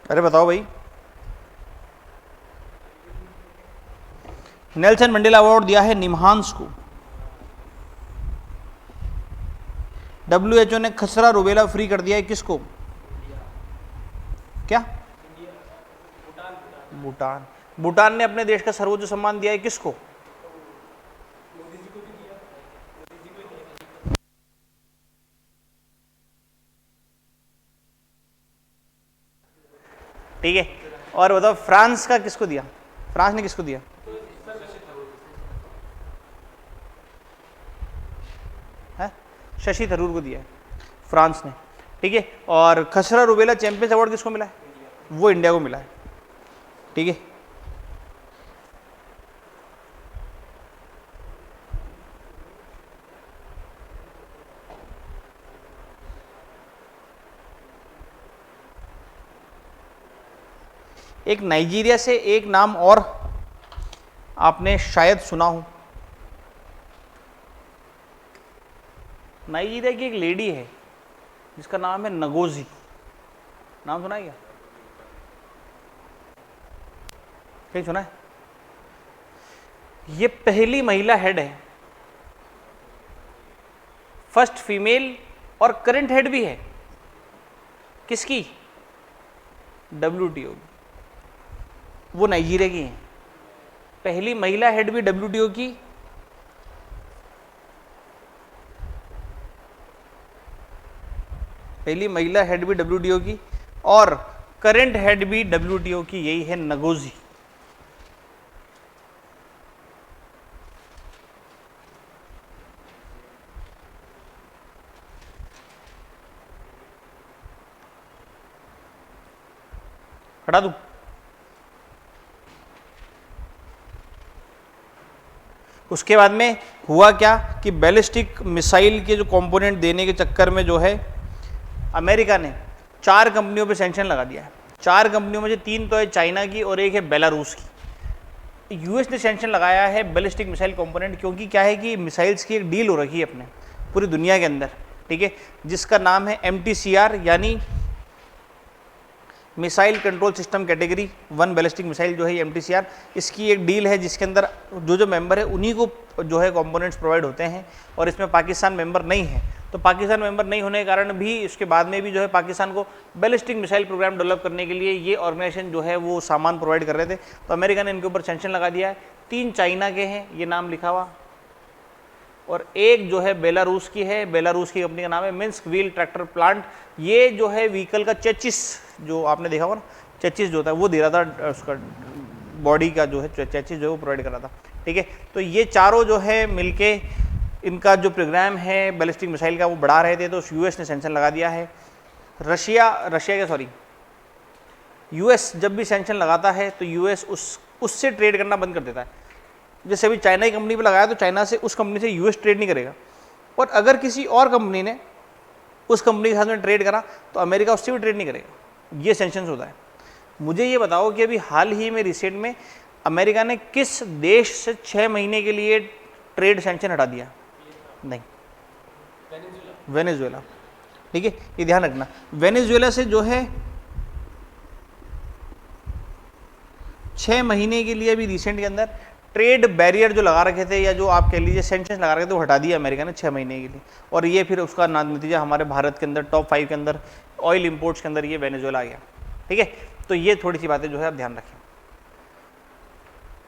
अरे बताओ भाई। नेल्सन मंडेला अवार्ड दिया है निमहांस को। WHO ने खसरा रुबेला फ्री कर दिया है किसको? क्या? भूटान। भूटान ने अपने देश का सर्वोच्च सम्मान दिया है किसको? ठीक है। और बताओ फ्रांस का किसको दिया? फ्रांस ने किसको दिया? है शशि थरूर को दिया है फ्रांस ने। ठीक है। और खसरा रुबेला चैंपियंस अवार्ड किसको मिला है? वो इंडिया को मिला है। ठीक है। एक नाइजीरिया से एक नाम और आपने शायद सुना हो। नाइजीरिया की एक लेडी है जिसका नाम है नगोजी। नाम सुना है क्या? कहीं सुना है? ये पहली महिला हेड है, फर्स्ट फीमेल और करंट हेड भी है। किसकी? WTO। वो नाइजीरिया की हैं। पहली महिला हेड भी WTO की, पहली महिला हेड भी WTO की और करंट हेड भी WTO की, यही है नगोजी। हटा दूं? उसके बाद में हुआ क्या कि बैलिस्टिक मिसाइल के जो कंपोनेंट देने के चक्कर में जो है अमेरिका ने 4 कंपनियों पे सैंक्शन लगा दिया है। 4 कंपनियों में से 3 तो है चाइना की और एक है बेलारूस की। यूएस ने सैंक्शन लगाया है बैलिस्टिक मिसाइल कंपोनेंट, क्योंकि क्या है कि मिसाइल्स की एक डील हो रखी है अपने पूरी दुनिया के अंदर। ठीक है। जिसका नाम है MTCR यानी missile control system category 1 ballistic missile जो है MTCR। इसकी एक डील है जिसके अंदर जो मेंबर है उन्हीं को जो है कंपोनेंट्स प्रोवाइड होते हैं, और इसमें पाकिस्तान मेंबर नहीं है। तो पाकिस्तान मेंबर नहीं होने के कारण भी इसके बाद में भी जो है पाकिस्तान को बैलिस्टिक मिसाइल प्रोग्राम डेवलप करने के लिए ये ऑर्गेनाइजेशन जो है वो सामान प्रोवाइड कर रहे थे। तो अमेरिका ने इनके ऊपर सैंक्शन लगा दिया है। 3 चाइना के हैं, ये नाम लिखा हुआ, और एक जो है बेलारूस की है। बेलारूस की कंपनी का नाम है मिन्स्क व्हील ट्रैक्टर प्लांट। ये जो है व्हीकल का चेचिस जो आपने देखा होगा ना, चेचिस जो होता है वो दे रहा था, उसका बॉडी का जो है चेचिस जो है वो प्रोवाइड कर रहा था। ठीक है। तो ये चारों जो है मिलके इनका जो प्रोग्राम है बैलिस्टिक मिसाइल का वो बढ़ा रहे थे। तो यूएस ने सैंक्शन लगा दिया है। यूएस जब भी सैंक्शन लगाता है तो यूएस उससे ट्रेड करना बंद कर देता है। जैसे अभी चाइना की कंपनी पे लगाया तो चाइना से उस कंपनी से यूएस ट्रेड नहीं करेगा, और अगर किसी और कंपनी ने उस कंपनी के साथ में ट्रेड करा तो अमेरिका उससे भी ट्रेड नहीं करेगा। ये सैंक्शंस होता है। मुझे ये बताओ कि अभी हाल ही में रिसेंट में अमेरिका ने किस देश से 6 महीने के लिए ट्रेड सैंक्शन हटा दिया? नहीं, वेनेजुएला। ठीक है, ये ध्यान रखना। वेनेजुएला से जो है 6 महीने के लिए अभी रिसेंट के अंदर ट्रेड बैरियर जो लगा रखे थे या जो आप कह लीजिए सेंक्शन लगा रखे थे वो हटा दिया अमेरिका ने 6 महीने के लिए, और ये फिर उसका नतीजा हमारे भारत के अंदर टॉप 5 के अंदर ऑयल इंपोर्ट्स के अंदर ये वेनेजुएला आ गया। ठीक है, तो ये थोड़ी सी बातें जो है आप ध्यान रखें।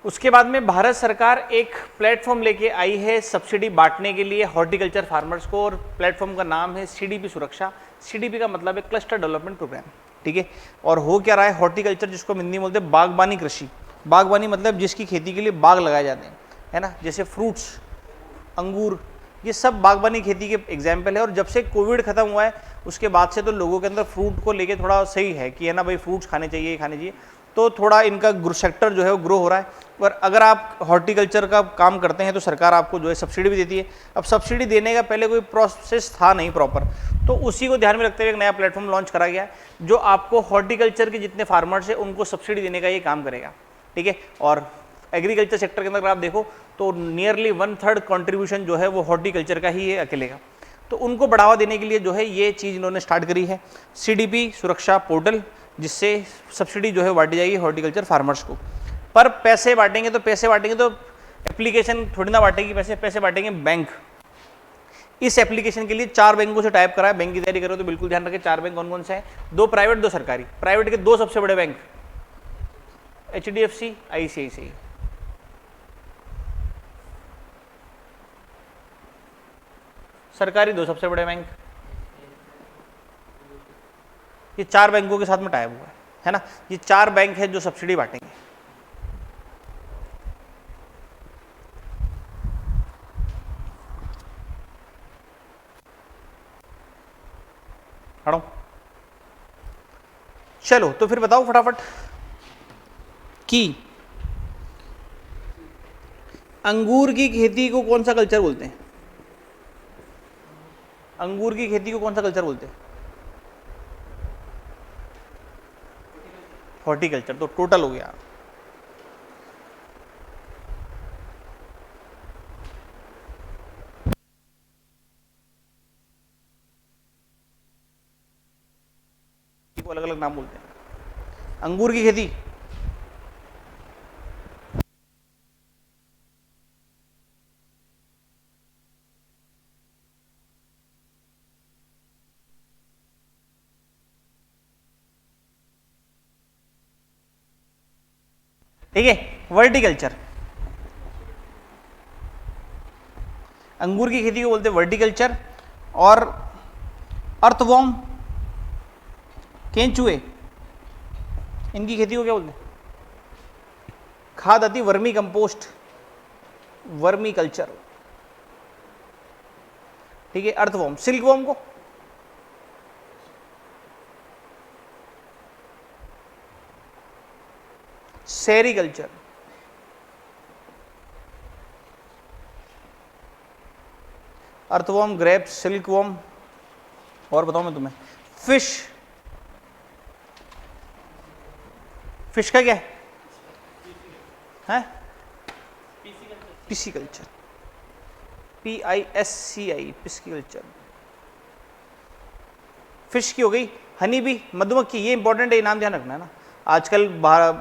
उसके बाद में भारत सरकार एक प्लेटफॉर्म लेके आई है सब्सिडी बांटने के लिए हॉर्टिकल्चर फार्मर्स को, और प्लेटफॉर्म का नाम है सीडीपी सुरक्षा। सीडीपी का मतलब है क्लस्टर डेवलपमेंट प्रोग्राम। ठीक है, और हो क्या रहा है, हॉर्टिकल्चर जिसको हम हिंदी में बोलते हैं बागबानी कृषि। बागबानी मतलब जिसकी खेती के लिए बाग लगाए जाते हैं, है ना, जैसे फ्रूट्स, अंगूर, ये सब बागबानी खेती के एग्जाम्पल है। और जब से कोविड खत्म हुआ है उसके बाद से तो लोगों के अंदर फ्रूट को लेके थोड़ा सही है कि है ना भाई फ्रूट्स खाने चाहिए, खाने चाहिए, तो थोड़ा इनका सेक्टर जो है वो ग्रो हो रहा है। और अगर आप हॉर्टिकल्चर का काम करते हैं तो सरकार आपको जो है सब्सिडी भी देती है। अब सब्सिडी देने का पहले कोई प्रोसेस था नहीं प्रॉपर, तो उसी को ध्यान में रखते हुए एक नया प्लेटफॉर्म लॉन्च करा गया है जो आपको हॉर्टिकल्चर के जितने फार्मर्स हैं उनको सब्सिडी देने का ये काम करेगा। ठीक है, और एग्रीकल्चर सेक्टर के अंदर अगर आप देखो तो नियरली 1/3 कॉन्ट्रीब्यूशन जो है वो हॉर्टिकल्चर का ही है अकेले का। तो उनको बढ़ावा देने के लिए जो है ये चीज़ इन्होंने स्टार्ट करी है, सीडीपी सुरक्षा पोर्टल, जिससे सब्सिडी जो है बांटी जाएगी हॉर्टिकल्चर फार्मर्स को। पर पैसे बांटेंगे तो एप्लीकेशन थोड़ी ना बांटेगी, पैसे बांटेंगे बैंक। इस एप्लीकेशन के लिए 4 बैंकों से टाइप करा है। बैंक की तैयारी करो तो बिल्कुल ध्यान रखें 4 बैंक कौन कौन से हैं, 2 प्राइवेट 2 सरकारी। प्राइवेट के 2 सबसे बड़े बैंक HDFC ICICI। सरकारी 2 सबसे बड़े बैंक। ये 4 बैंकों के साथ में टाइप हुआ है ना। ये 4 बैंक है जो सब्सिडी बांटेंगे। हटो, चलो तो फिर बताओ फटाफट कि अंगूर की खेती को कौन सा कल्चर बोलते हैं? अंगूर की खेती को कौन सा कल्चर बोलते हैं? हॉर्टिकल्चर। तो टोटल हो गया। अलग अलग नाम बोलते हैं। अंगूर की खेती ठीक है, वर्टिकल्चर। अंगूर की खेती को बोलते हैं वर्टिकल्चर। और अर्थवॉर्म, केंचुए, इनकी खेती को क्या बोलते हैं? खाद आती वर्मी कंपोस्ट, वर्मी कल्चर। ठीक है, अर्थवॉर्म। सिल्कवॉर्म को सेरीकल्चर। Earthworm, grapes, silkworm. और बताऊं मैं तुम्हें, फिश। फिश का क्या है? Pisciculture, PISCI, pisciculture. फिश की हो गई। हनी बी, मधुमक्खी, ये इंपॉर्टेंट है, नाम ध्यान रखना है ना। आजकल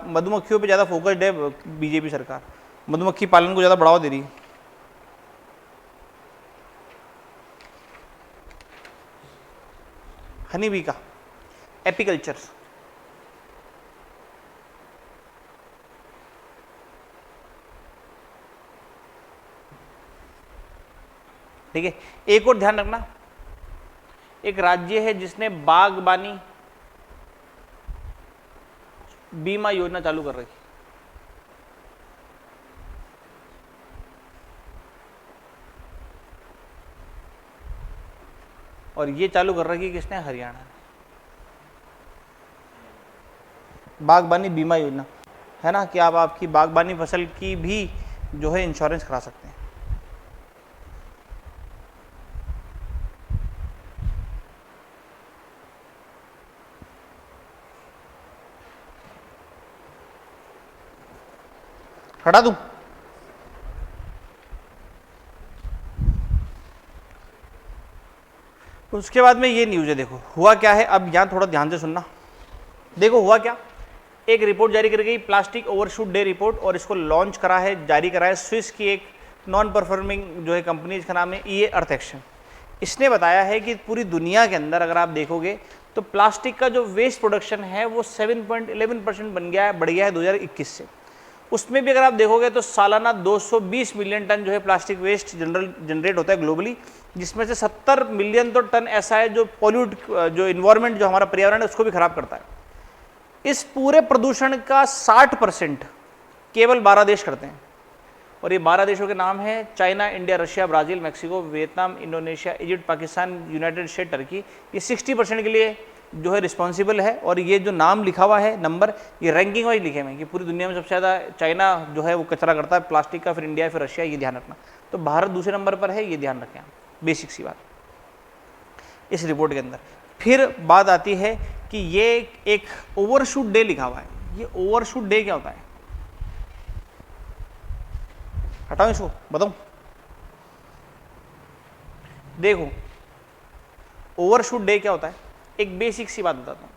मधुमक्खियों पे ज़्यादा फोकस्ड है बीजेपी सरकार, मधुमक्खी पालन को ज़्यादा बढ़ावा दे रही है। हनी बी का एपिकल्चर। ठीक है, एक और ध्यान रखना, एक राज्य है जिसने बागबानी बीमा योजना चालू कर रखी। और ये चालू कर रखी किसने? हरियाणा। बागबानी बीमा योजना है ना, कि आप आपकी बागबानी फसल की भी जो है इंश्योरेंस करा सकते हैं। हटा दूं? उसके बाद में ये न्यूज़ है, देखो हुआ क्या है। अब यहाँ थोड़ा ध्यान से सुनना। देखो हुआ क्या, एक रिपोर्ट जारी करी गई, प्लास्टिक ओवरशूट डे रिपोर्ट, और इसको लॉन्च करा है, जारी करा है स्विस की एक नॉन परफॉर्मिंग जो है कंपनी, इसका नाम है ईए अर्थ एक्शन। इसने बताया है कि पूरी दुनिया के अंदर अगर आप देखोगे तो प्लास्टिक का जो वेस्ट प्रोडक्शन है वो 7.11% बढ़ गया है 2021 से। उसमें भी अगर आप देखोगे तो सालाना 220 मिलियन टन जो है प्लास्टिक वेस्ट जनरेट होता है ग्लोबली, जिसमें से 70 मिलियन तो टन ऐसा है जो पॉल्यूट, जो इन्वायरमेंट, जो हमारा पर्यावरण है उसको भी खराब करता है। इस पूरे प्रदूषण का 60% केवल 12 देश करते हैं, और ये 12 देशों के नाम है China, India, Russia, Brazil, Mexico, Vietnam, Indonesia, Egypt, Pakistan, United state, Turkey. ये 60% के लिए जो है रिस्पॉन्सिबल है। और ये जो नाम लिखा हुआ है नंबर, ये रैंकिंग वाइज लिखे हुए हैं कि पूरी दुनिया में सबसे ज़्यादा चाइना जो है वो कचरा करता है प्लास्टिक का, फिर इंडिया, फिर रशिया, ये ध्यान रखना। तो भारत दूसरे नंबर पर है, ये ध्यान रखें आप, बेसिक सी बात इस रिपोर्ट के अंदर। फिर बात आती है कि ये एक ओवरशूट डे लिखा हुआ है। ये ओवरशूट डे क्या होता है? हटाओ इसको, बताऊं। देखो ओवरशूट डे क्या होता है, एक बेसिक सी बात बताता हूं।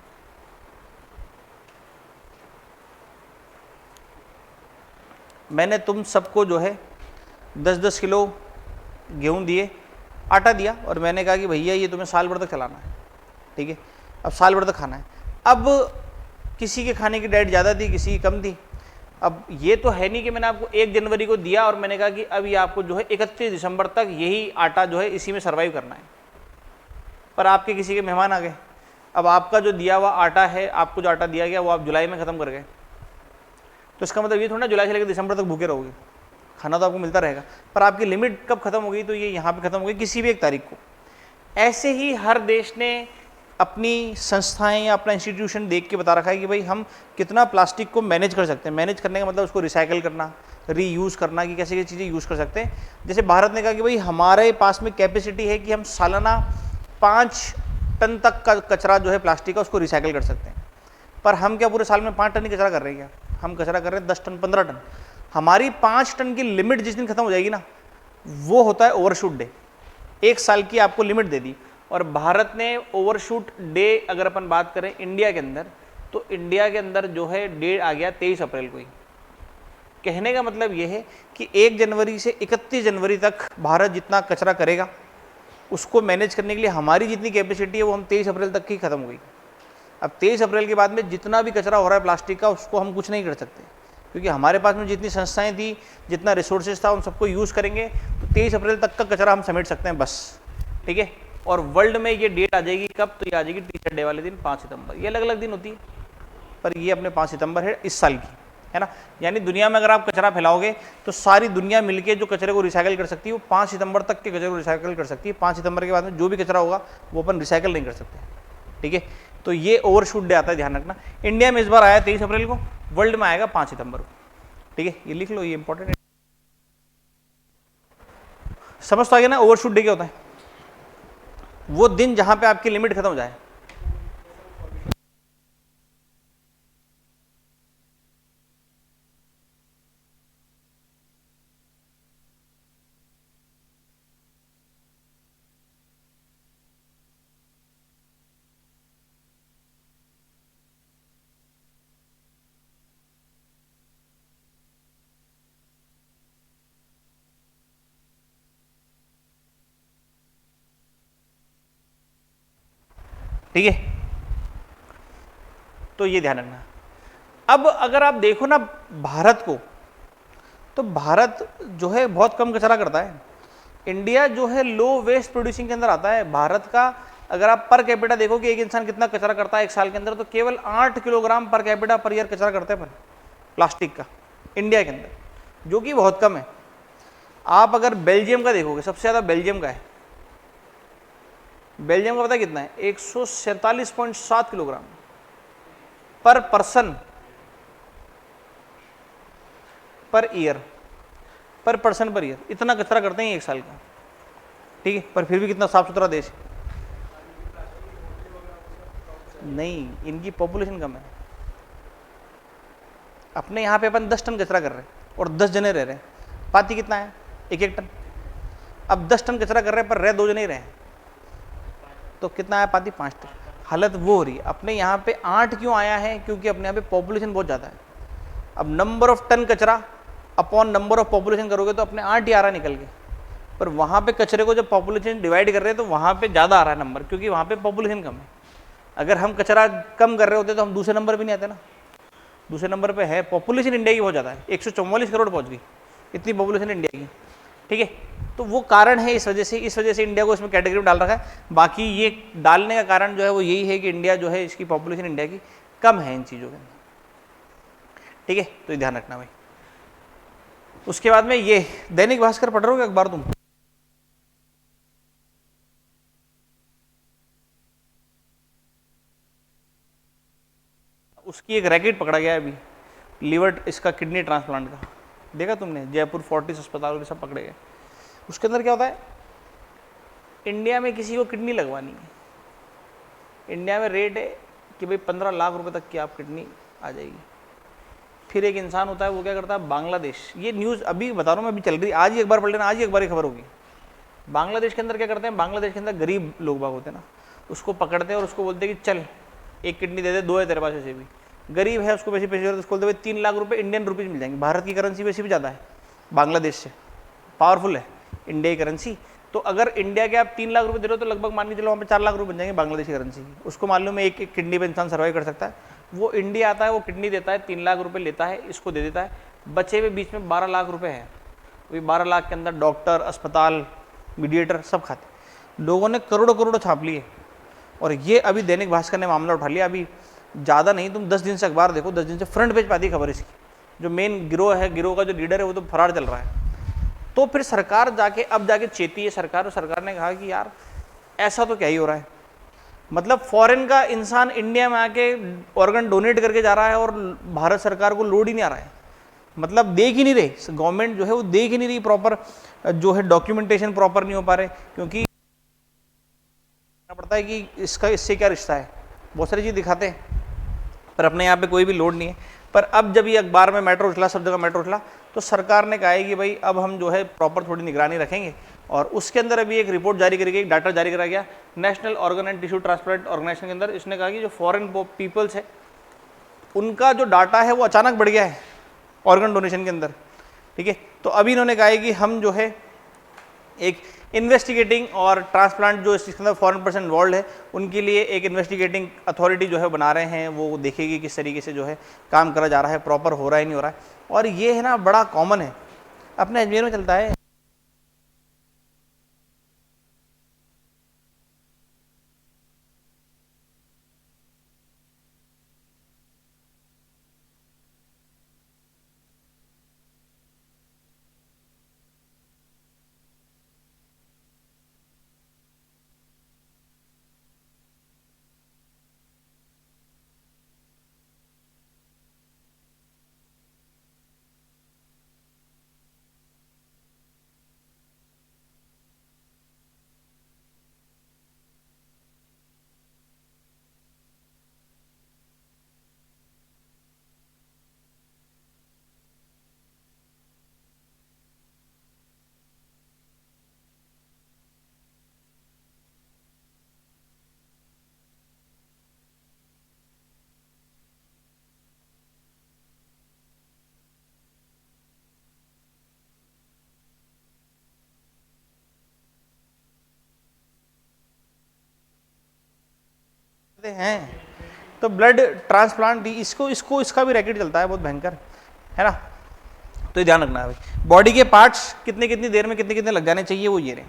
मैंने तुम सबको जो है 10-10 किलो गेहूं दिए, आटा दिया, और मैंने कहा कि भैया ये तुम्हें साल भर तक चलाना है, ठीक है, अब साल भर तक खाना है। अब किसी के खाने की डाइट ज़्यादा थी, किसी की कम थी। अब ये तो है नहीं कि मैंने आपको 1 जनवरी को दिया और मैंने कहा कि अब ये आपको जो है 31 दिसंबर तक यही आटा जो है इसी में सर्वाइव करना है। पर आपके किसी के मेहमान आ गए, अब आपका जो दिया हुआ आटा है, आपको जो आटा दिया गया वो आप जुलाई में ख़त्म कर गए, तो इसका मतलब ये थोड़ा ना जुलाई से लेकर दिसंबर तक भूखे रहोगे, खाना तो आपको मिलता रहेगा, पर आपकी लिमिट कब खत्म हो गई, तो ये यहाँ पे खत्म हो गई किसी भी एक तारीख को। ऐसे ही हर देश ने अपनी संस्थाएं या अपना इंस्टीट्यूशन देख के बता रखा है कि भाई हम कितना प्लास्टिक को मैनेज कर सकते हैं। मैनेज करने का मतलब उसको रिसाइकल करना, रीयूज़ करना, कि कैसे कैसे चीज़ें यूज़ कर सकते हैं। जैसे भारत ने कहा कि भाई हमारे पास में कैपेसिटी है कि हम सालाना 5 टन तक का कचरा जो है प्लास्टिक का उसको रिसाइकल कर सकते हैं। पर हम क्या पूरे साल में 5 टन ही कचरा कर रहे हैं क्या? हम कचरा कर रहे हैं 10 टन, 15 टन। हमारी 5 टन की लिमिट जिस दिन खत्म हो जाएगी ना, वो होता है ओवरशूट डे। 1 साल की आपको लिमिट दे दी। और भारत ने ओवरशूट डे अगर अपन बात करें इंडिया के अंदर, तो इंडिया के अंदर जो है डेट आ गया 23 अप्रैल को ही। कहने का मतलब ये है कि 1 जनवरी से 31 जनवरी तक भारत जितना कचरा करेगा उसको मैनेज करने के लिए हमारी जितनी कैपेसिटी है वो हम 23 अप्रैल तक की खत्म हो गई। अब 23 अप्रैल के बाद में जितना भी कचरा हो रहा है प्लास्टिक का, उसको हम कुछ नहीं कर सकते, क्योंकि हमारे पास में जितनी संस्थाएं थी, जितना रिसोर्सेज था, उन सबको यूज़ करेंगे तो 23 अप्रैल तक का कचरा हम समेट सकते हैं बस, ठीक है। और वर्ल्ड में ये डेट आ जाएगी कब? तो ये आ जाएगी टीचर डे वाले दिन, 5 सितंबर। ये अलग अलग दिन होती है, पर ये अपने 5 सितंबर है इस साल की, है ना। यानी दुनिया में अगर आप कचरा फैलाओगे तो सारी दुनिया मिलके जो कचरे को रिसाइकल कर सकती है वो 5 सितंबर तक के कचरे को रिसाइकल कर सकती है। 5 सितंबर के बाद में जो भी कचरा होगा वो अपन रिसाइकल नहीं कर सकते, ठीक है। तो ये ओवरशूट डे आता है, ध्यान रखना। इंडिया में इस बार आया 23 अप्रैल को, वर्ल्ड में आएगा 5 सितंबर को, ठीक है। ये लिख लो, ये इंपॉर्टेंट है। समझ तो आ गया ना ओवरशूट डे क्या होता है? वो दिन जहां पे आपकी लिमिट खत्म हो जाए। ठीक है, तो ये ध्यान रखना। अब अगर आप देखो ना भारत को, तो भारत जो है बहुत कम कचरा करता है। इंडिया जो है लो वेस्ट प्रोड्यूसिंग के अंदर आता है। भारत का अगर आप पर कैपिटा देखो कि एक इंसान कितना कचरा करता है 1 साल के अंदर, तो केवल 8 kilogram per capita per year कचरा करते हैं प्लास्टिक का इंडिया के अंदर, जो कि बहुत कम है। आप अगर बेल्जियम का देखोगे, सबसे ज़्यादा बेल्जियम का है। बेल्जियम का पता है कितना है? 147.7 किलोग्राम पर पर्सन पर ईयर, पर पर्सन पर ईयर। इतना कचरा करते हैं 1 साल का, ठीक है। पर फिर भी कितना साफ सुथरा देश है। नहीं, इनकी पॉपुलेशन कम है। अपने यहाँ पे अपन 10 टन कचरा कर रहे हैं और 10 जने रह रहे हैं। पाती कितना है? 1-1 टन। अब 10 टन कचरा कर रहे हैं पर रह 2 जने ही रहे, तो कितना है पाती? 5 टन। हालत वो हो रही है। अपने यहाँ पे 8 क्यों आया है? क्योंकि अपने यहाँ पे पॉपुलेशन बहुत ज़्यादा है। अब नंबर ऑफ टन कचरा अपॉन नंबर ऑफ पॉपुलेशन करोगे तो अपने 8 ही आ रहा निकल के, पर वहाँ पे कचरे को जब पॉपुलेशन डिवाइड कर रहे हैं तो वहाँ पे ज़्यादा आ रहा है नंबर, क्योंकि वहाँ पे पॉपुलेशन कम है। अगर हम कचरा कम कर रहे होते तो हम दूसरे नंबर पे नहीं आते ना। दूसरे नंबर पे है, पॉपुलेशन इंडिया की बहुत ज़्यादा है, 144 करोड़ पहुँच गई, इतनी पॉपुलेशन इंडिया की, ठीक है। तो वो कारण है, इस वजह से इंडिया को इसमें कैटेगरी में डाल रखा है। बाकी ये डालने का कारण जो है वो यही है कि इंडिया जो है, इसकी पॉपुलेशन इंडिया की कम है इन चीज़ों के, ठीक है। तो ये ध्यान रखना भाई। उसके बाद में ये दैनिक भास्कर पढ़ रहे हो अखबार तुम? उसकी एक रैकेट पकड़ा गया है अभी, लीवर इसका किडनी ट्रांसप्लांट का, देखा तुमने? जयपुर फोर्टिस अस्पताल के सब पकड़े गए। उसके अंदर क्या होता है, इंडिया में किसी को किडनी लगवानी है, इंडिया में रेट है कि भाई 15 लाख रुपए तक की आप किडनी आ जाएगी। फिर एक इंसान होता है, वो क्या करता है, बांग्लादेश, ये न्यूज़ अभी बता रहा हूँ मैं, अभी चल रही, आज ही एक बार पढ़ लेना, आज ही एक बार ही खबर होगी। बांग्लादेश के अंदर क्या करते हैं, बांग्लादेश के अंदर गरीब लोग बाग होते हैं ना, उसको पकड़ते हैं और उसको बोलते हैं कि चल एक किडनी दे दे, 2 है तेरे पास, ऐसे भी गरीब है, उसको पैसे पैसे उसको बोलते हैं 3 लाख रुपए इंडियन रुपीज़ मिल जाएंगे। भारत की करेंसी वैसे भी ज़्यादा है बांग्लादेश से, पावरफुल है इंडिया की करेंसी। तो अगर इंडिया के आप 3 लाख रुपए दे रहे हो तो लगभग मान के चलो वहाँ पे 4 लाख रुपए बन जाएंगे बांग्लादेश की करेंसी की। उसको मालूम है एक किडनी पे इंसान सर्वाइव कर सकता है। वो इंडिया आता है, वो किडनी देता है, 3 लाख रुपए लेता है, इसको दे देता है, बचे हुए बीच में 12 लाख रुपए है। वही 12 लाख के अंदर डॉक्टर, अस्पताल, मीडिएटर सब खाते। लोगों ने करोड़ों करोड़ों छाप लिए, और ये अभी दैनिक भास्कर ने मामला उठा लिया। अभी ज़्यादा नहीं, तुम 10 दिन से अखबार देखो, 10 दिन से फ्रंट पेज पे आती खबर इसकी। जो मेन गिरोह है, गिरोह का जो लीडर है वो तो फरार चल रहा है। तो फिर सरकार जाके चेती है सरकार, और सरकार ने कहा कि यार ऐसा तो क्या ही हो रहा है, मतलब फॉरेन का इंसान इंडिया में आके ऑर्गन डोनेट करके जा रहा है और भारत सरकार को लोड ही नहीं आ रहा है, मतलब देख ही नहीं रहे, गवर्नमेंट जो है वो देख ही नहीं रही, प्रॉपर जो है डॉक्यूमेंटेशन प्रॉपर नहीं हो पा रहे, क्योंकि पड़ता है कि इसका इससे क्या रिश्ता है, बहुत सारी चीज़ दिखाते हैं पर अपने यहाँ पे कोई भी लोड नहीं है। पर अब जब ये अखबार में मैटर उछला, सब जगह मैटर उछला, तो सरकार ने कहा है कि भाई अब हम जो है प्रॉपर थोड़ी निगरानी रखेंगे, और उसके अंदर अभी एक रिपोर्ट जारी करी गई, एक डाटा जारी करा गया national organ and tissue transplant organisation के अंदर। इसने कहा कि जो फॉरेन पीपल्स है उनका जो डाटा है वो अचानक बढ़ गया है ऑर्गन डोनेशन के अंदर, ठीक है। तो अभी इन्होंने कहा है कि हम जो है एक इन्वेस्टिगेटिंग और ट्रांसप्लांट जो इसके अंदर फॉरेन पर्सन इन्वॉल्व है उनके लिए एक इन्वेस्टिगेटिंग अथॉरिटी जो है बना रहे हैं, वो देखेगी किस तरीके से जो है काम करा जा रहा है, प्रॉपर हो रहा है नहीं हो रहा है। और ये है ना बड़ा कॉमन है, अपने अजमेर में चलता है। हैं तो ब्लड ट्रांसप्लांट इसको इसको इसका भी रैकेट चलता है बहुत भयंकर, है ना। तो ये ध्यान रखना है भाई, बॉडी के पार्ट्स कितने कितनी देर में कितने कितने लग जाने चाहिए, वो ये रहे।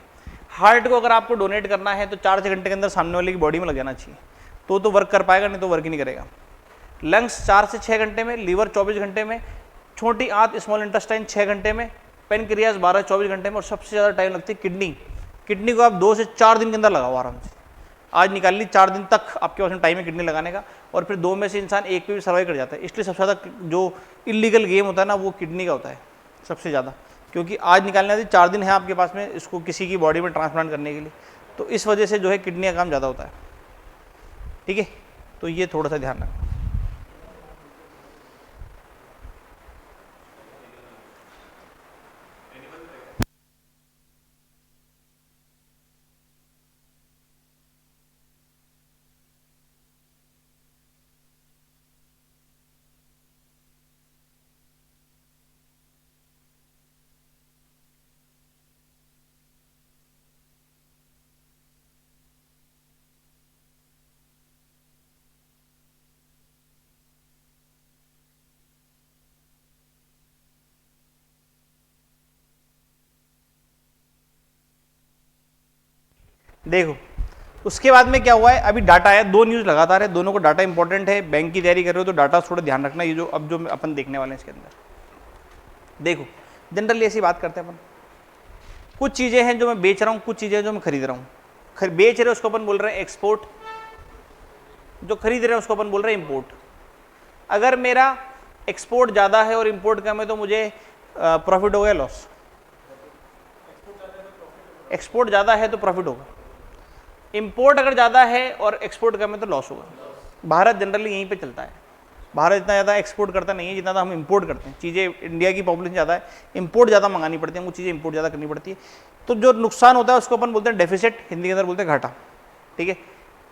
हार्ट को अगर आपको डोनेट करना है तो 4 6 घंटे के अंदर सामने वाले की बॉडी में लग जाना चाहिए, तो वर्क कर पाएगा, नहीं तो वर्क ही नहीं करेगा। लंग्स 4 से 6 घंटे में, लीवर 24 घंटे में, छोटी आंत स्मॉल इंटेस्टाइन 6 घंटे में, पेनक्रियाज 12-24 घंटे में, और सबसे ज़्यादा टाइम लगती है किडनी। किडनी को आप 2 से 4 दिन के अंदर लगाओ आराम से, आज निकाल ली 4 दिन तक आपके पास में टाइम है किडनी लगाने का, और फिर 2 में से इंसान एक पे भी सर्वाइव कर जाता है। इसलिए सबसे ज़्यादा जो इलीगल गेम होता है ना वो किडनी का होता है सबसे ज़्यादा, क्योंकि आज निकालने आती 4 दिन है आपके पास में इसको किसी की बॉडी में ट्रांसप्लांट करने के लिए, तो इस वजह से जो है किडनी का काम ज़्यादा होता है, ठीक है। तो ये थोड़ा सा ध्यान रखना। देखो उसके बाद में क्या हुआ है, अभी डाटा आया, दो न्यूज़ लगातार है, दोनों को डाटा इंपॉर्टेंट है, बैंक की तैयारी कर रहे हो तो डाटा थोड़ा ध्यान रखना, ये जो अब जो अपन देखने वाले हैं इसके अंदर। देखो जनरली ऐसी बात करते हैं अपन, कुछ चीज़ें हैं जो मैं बेच रहा हूँ, कुछ चीज़ें जो मैं खरीद रहा हूँ। बेच रहे हैं उसको अपन बोल रहे हैं एक्सपोर्ट, जो खरीद रहे हैं उसको अपन बोल रहे हैं इम्पोर्ट। अगर मेरा एक्सपोर्ट ज़्यादा है और इम्पोर्ट कम है तो मुझे प्रॉफिट हो गया लॉस, एक्सपोर्ट ज़्यादा है तो प्रॉफिट होगा, इंपोर्ट अगर ज़्यादा है और एक्सपोर्ट कम है तो लॉस होगा। भारत जनरली यहीं पे चलता है, भारत इतना ज़्यादा एक्सपोर्ट करता नहीं है जितना हम इंपोर्ट करते हैं। चीज़ें, इंडिया की पॉपुलेशन ज़्यादा है, इंपोर्ट ज़्यादा मंगानी पड़ती है, वो चीज़ें इंपोर्ट ज़्यादा करनी पड़ती है, तो जो नुकसान होता है उसको अपन बोलते हैं डेफिसिट, हिंदी के अंदर बोलते हैं घाटा। ठीक है,